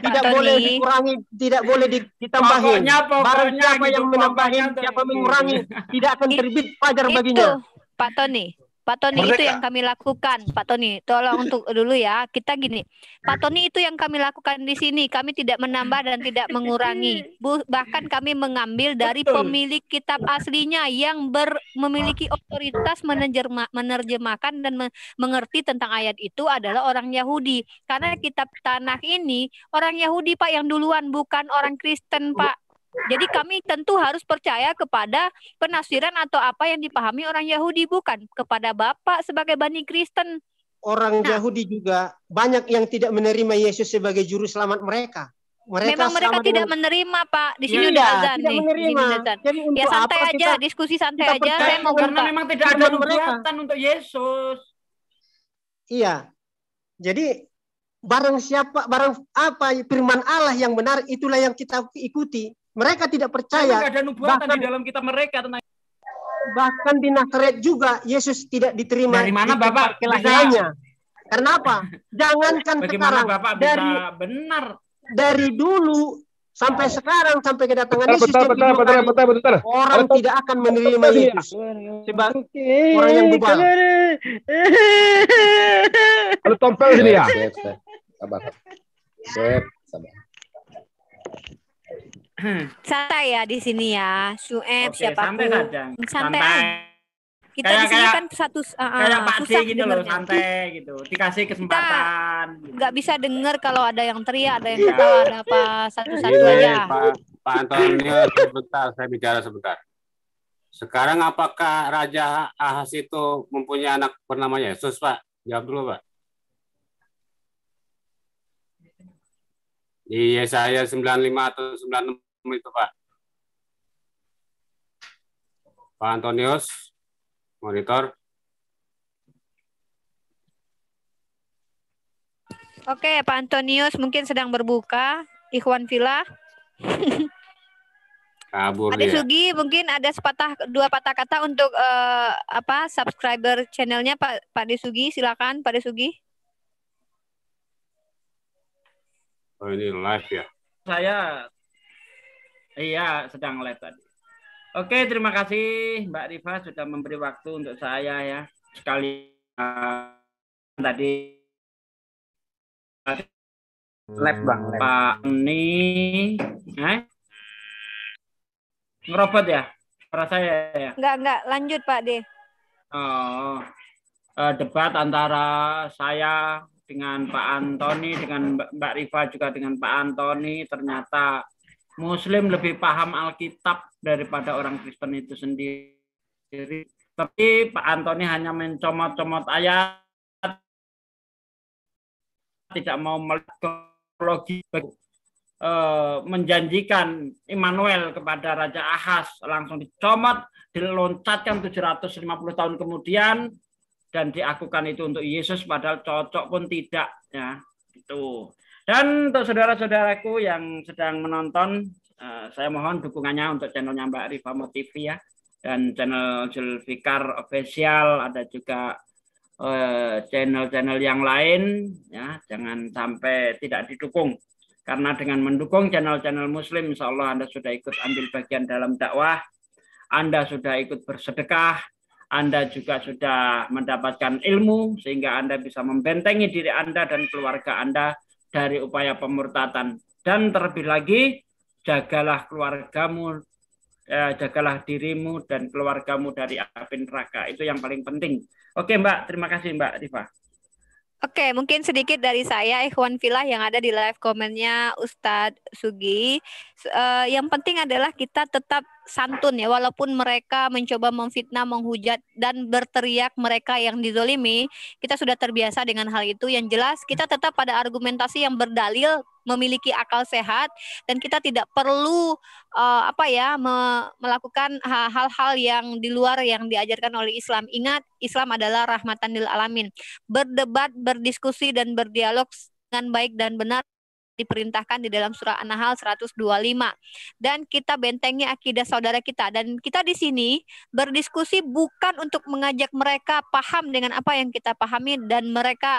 Tidak boleh dikurangi, tidak boleh ditambahin. Barang siapa yang menambahin, siapa mengurangi, tidak akan terbit fajar baginya. Pak Tony itu yang kami lakukan. Pak Tony, tolong untuk dulu ya. Kita gini, Pak Tony itu yang kami lakukan di sini. Kami tidak menambah dan tidak mengurangi. Bahkan kami mengambil dari pemilik kitab aslinya yang memiliki otoritas menerjemahkan dan mengerti tentang ayat itu adalah orang Yahudi. Karena kitab Tanakh ini orang Yahudi Pak yang duluan, bukan orang Kristen Pak. Jadi kami tentu harus percaya kepada penafsiran atau apa yang dipahami orang Yahudi, bukan kepada Bapak sebagai Bani Kristen. Orang Yahudi juga banyak yang tidak menerima Yesus sebagai juru selamat mereka. Memang mereka tidak menerima Pak. Di sini udah azan nih. Ya santai aja, diskusi santai aja. Saya mau karena memang tidak ada nubuatan untuk Yesus. Iya. Jadi barang apa firman Allah yang benar, itulah yang kita ikuti. Mereka tidak percaya. Tidak ada nubuatan di dalam kitab mereka tentang. Bahkan di Nazaret juga Yesus tidak diterima. Dari mana Bapak kelahirannya? Karena apa? Jangankan bagaimana sekarang. Bapak bisa benar. Dari dulu sampai sekarang, sampai kedatangan Yesus betul. orang tidak akan menerima Yesus sebab orang yang bebal. Ada tompel sini ya. Sabar. Sabar. Santai ya di sini ya, Syueb siapapun. Santai. Kita kayak, di sini kan satu kayak Pak susah gini loh, santai gitu. Dikasih kesempatan. Nggak bisa dengar kalau ada yang teriak, ada yang ketawa, ada apa satu-satu aja. Pak Antonio, sebentar, saya bicara sebentar. Sekarang apakah Raja Ahas itu mempunyai anak bernama Yesus, Pak? Jawab dulu, Pak. Di Yesaya 95 atau 96 itu, Pak. Pak Antonius, monitor. Oke, Pak Antonius mungkin sedang berbuka. Ikhwan Villa. Kabur Ade dia. Sugi mungkin ada dua patah kata untuk subscriber channelnya Pak De Sugi, silakan Pak De Sugi. Oh ini live ya? Iya sedang live tadi. Oke, terima kasih Mbak Rifa sudah memberi waktu untuk saya ya. Sekali tadi Lab bang. Pak ini ngerobot ya suara saya ya. Enggak, lanjut Pak D. Debat antara saya dengan Pak Antoni, dengan Mbak Rifa juga dengan Pak Antoni, ternyata Muslim lebih paham Alkitab daripada orang Kristen itu sendiri. Tapi Pak Antoni hanya mencomot-comot ayat, tidak mau melihat teologi, menjanjikan Immanuel kepada Raja Ahaz, langsung dicomot, diloncatkan 750 tahun kemudian, dan diakukan itu untuk Yesus, padahal cocok pun tidak, ya itu. Dan untuk saudara-saudaraku yang sedang menonton, saya mohon dukungannya untuk channelnya Mbak Rifa TV ya, dan channel Zulfikar Official, ada juga channel-channel yang lain, ya jangan sampai tidak didukung, karena dengan mendukung channel-channel Muslim, insya Allah Anda sudah ikut ambil bagian dalam dakwah, Anda sudah ikut bersedekah, Anda juga sudah mendapatkan ilmu, sehingga Anda bisa membentengi diri Anda dan keluarga Anda dari upaya pemurtatan. Dan terlebih lagi, jagalah keluargamu, jagalah dirimu dan keluargamu dari api neraka. Itu yang paling penting. Oke Mbak, terima kasih Mbak Rifa. Oke, mungkin sedikit dari saya, Ikhwan Filah yang ada di live komennya Ustadz Sugi. Yang penting adalah kita tetap santun ya, walaupun mereka mencoba memfitnah, menghujat, dan berteriak mereka yang dizolimi, kita sudah terbiasa dengan hal itu. Yang jelas kita tetap pada argumentasi yang berdalil, memiliki akal sehat, dan kita tidak perlu melakukan hal-hal yang di luar yang diajarkan oleh Islam. Ingat, Islam adalah rahmatan lil alamin. Berdebat, berdiskusi, dan berdialog dengan baik dan benar diperintahkan di dalam surah An-Nahl 125, dan kita bentengi akidah saudara kita. Dan kita di sini berdiskusi bukan untuk mengajak mereka paham dengan apa yang kita pahami dan mereka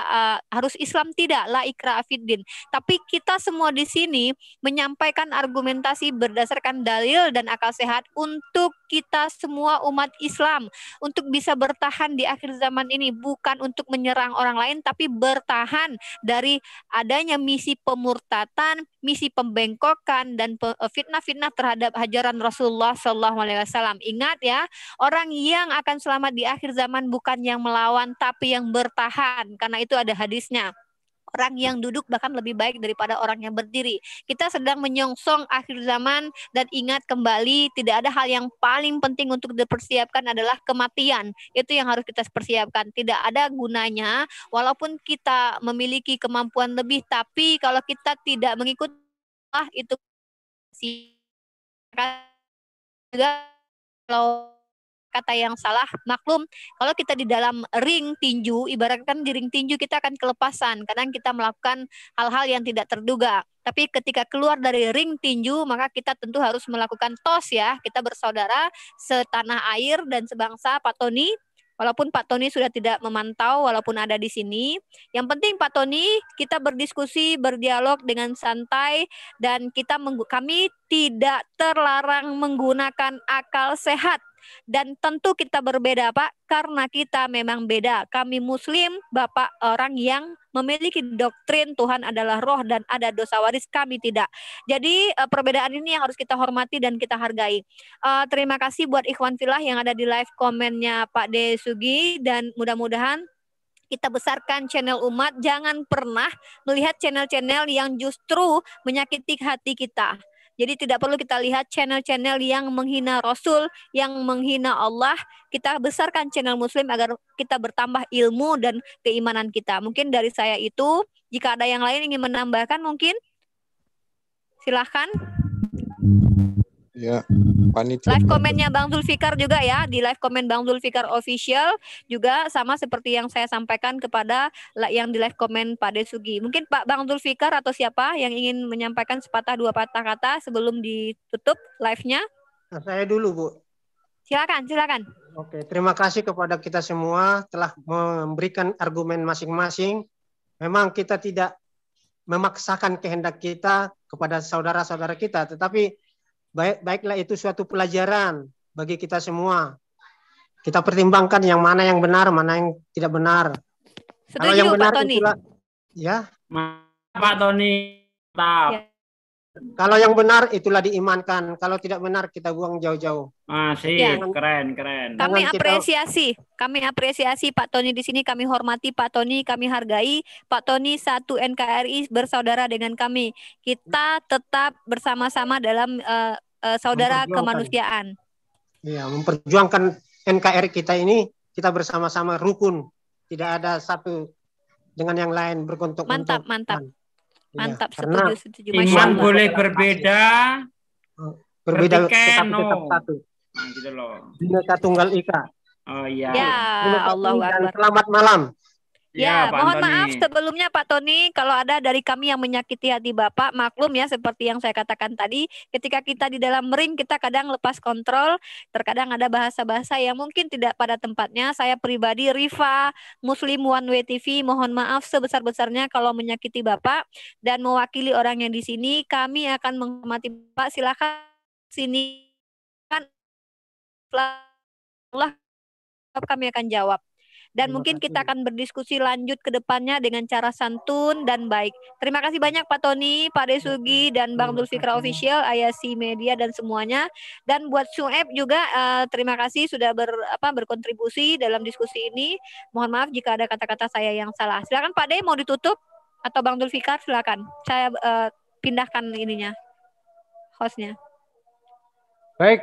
harus Islam, tidak, la ikraha fiddin. Tapi kita semua di sini menyampaikan argumentasi berdasarkan dalil dan akal sehat untuk kita semua umat Islam untuk bisa bertahan di akhir zaman ini, bukan untuk menyerang orang lain, tapi bertahan dari adanya misi pemurtatan, misi pembengkokan, dan fitnah-fitnah terhadap ajaran Rasulullah SAW. Ingat ya, orang yang akan selamat di akhir zaman bukan yang melawan, tapi yang bertahan, karena itu ada hadisnya. Orang yang duduk bahkan lebih baik daripada orang yang berdiri. Kita sedang menyongsong akhir zaman, dan ingat kembali, tidak ada hal yang paling penting untuk dipersiapkan adalah kematian. Itu yang harus kita persiapkan. Tidak ada gunanya walaupun kita memiliki kemampuan lebih, tapi kalau kita tidak mengikuti itu juga, kalau kata yang salah, maklum, kalau kita di dalam ring tinju, ibaratkan di ring tinju kita akan kelepasan, kadang kita melakukan hal-hal yang tidak terduga. Tapi ketika keluar dari ring tinju, maka kita tentu harus melakukan tos ya, kita bersaudara setanah air dan sebangsa. Pak Tony, walaupun Pak Tony sudah tidak memantau, walaupun ada di sini, yang penting Pak Tony, kita berdiskusi, berdialog dengan santai, dan kami tidak terlarang menggunakan akal sehat. Dan tentu kita berbeda Pak, karena kita memang beda. Kami Muslim, Bapak orang yang memiliki doktrin Tuhan adalah roh dan ada dosa waris, kami tidak. Jadi perbedaan ini yang harus kita hormati dan kita hargai. Terima kasih buat Ikhwan Filah yang ada di live komennya Pak De Sugi, dan mudah-mudahan kita besarkan channel umat. Jangan pernah melihat channel-channel yang justru menyakiti hati kita. Jadi tidak perlu kita lihat channel-channel yang menghina Rasul, yang menghina Allah. Kita besarkan channel Muslim agar kita bertambah ilmu dan keimanan kita. Mungkin dari saya itu. Jika ada yang lain ingin menambahkan mungkin silahkan. Ya, panitia. Live komennya Bang Zulfikar juga ya, di live komen Bang Zulfikar Official juga sama seperti yang saya sampaikan kepada yang di live komen Pak Desugi. Mungkin Pak Bang Zulfikar atau siapa yang ingin menyampaikan sepatah dua patah kata sebelum ditutup live-nya? Nah, saya dulu Bu. Silakan. Oke, terima kasih kepada kita semua telah memberikan argumen masing-masing. Memang kita tidak memaksakan kehendak kita kepada saudara-saudara kita, tetapi baiklah itu suatu pelajaran bagi kita semua. Kita pertimbangkan yang mana yang benar, mana yang tidak benar. Kalau yang Setuju benar Pak Tony. itulah ya. Pak Tony. Mantap. Ya. Kalau yang benar itulah diimankan. Kalau tidak benar kita buang jauh-jauh. Masih Ya. keren. Kami Jangan kita- apresiasi Pak Tony di sini, kami hormati Pak Tony, kami hargai Pak Tony. Satu NKRI bersaudara dengan kami. Kita tetap bersama-sama dalam saudara Memperjuangkan. kemanusiaan. Iya, memperjuangkan NKRI kita ini, kita bersama-sama rukun. Tidak ada satu dengan yang lain bergontok-gontok. Mantap. Iya, Mantap, karena setuju. Masya Iman Allah. boleh berbeda. berbeda Bertikai, tetapi tetap no. satu. Nah, gitu loh. Bhinneka Tunggal Ika. Oh iya. Ya, Terima kasih Allahu dan Akbar. selamat malam. Ya, Pak mohon Antoni. maaf sebelumnya Pak Tony, kalau ada dari kami yang menyakiti hati Bapak, maklum ya, seperti yang saya katakan tadi, ketika kita di dalam ring, kita kadang lepas kontrol, terkadang ada bahasa-bahasa yang mungkin tidak pada tempatnya. Saya pribadi, Rifa, Muslim One Way TV, mohon maaf sebesar-besarnya kalau menyakiti Bapak, dan mewakili orang yang di sini, kami akan menghormati Bapak. Silakan sini, kan, Allah, kami akan jawab. Dan mungkin kita akan berdiskusi lanjut ke depannya dengan cara santun dan baik. Terima kasih banyak Pak Tony, Pak Desugi, dan Bang Zulfikra Official, IAC Media, dan semuanya. Dan buat Sueb juga, terima kasih sudah berkontribusi dalam diskusi ini. Mohon maaf jika ada kata-kata saya yang salah. Silakan Pak De, mau ditutup? Atau Bang Zulfikar, silakan. Saya pindahkan ininya, hostnya. Baik.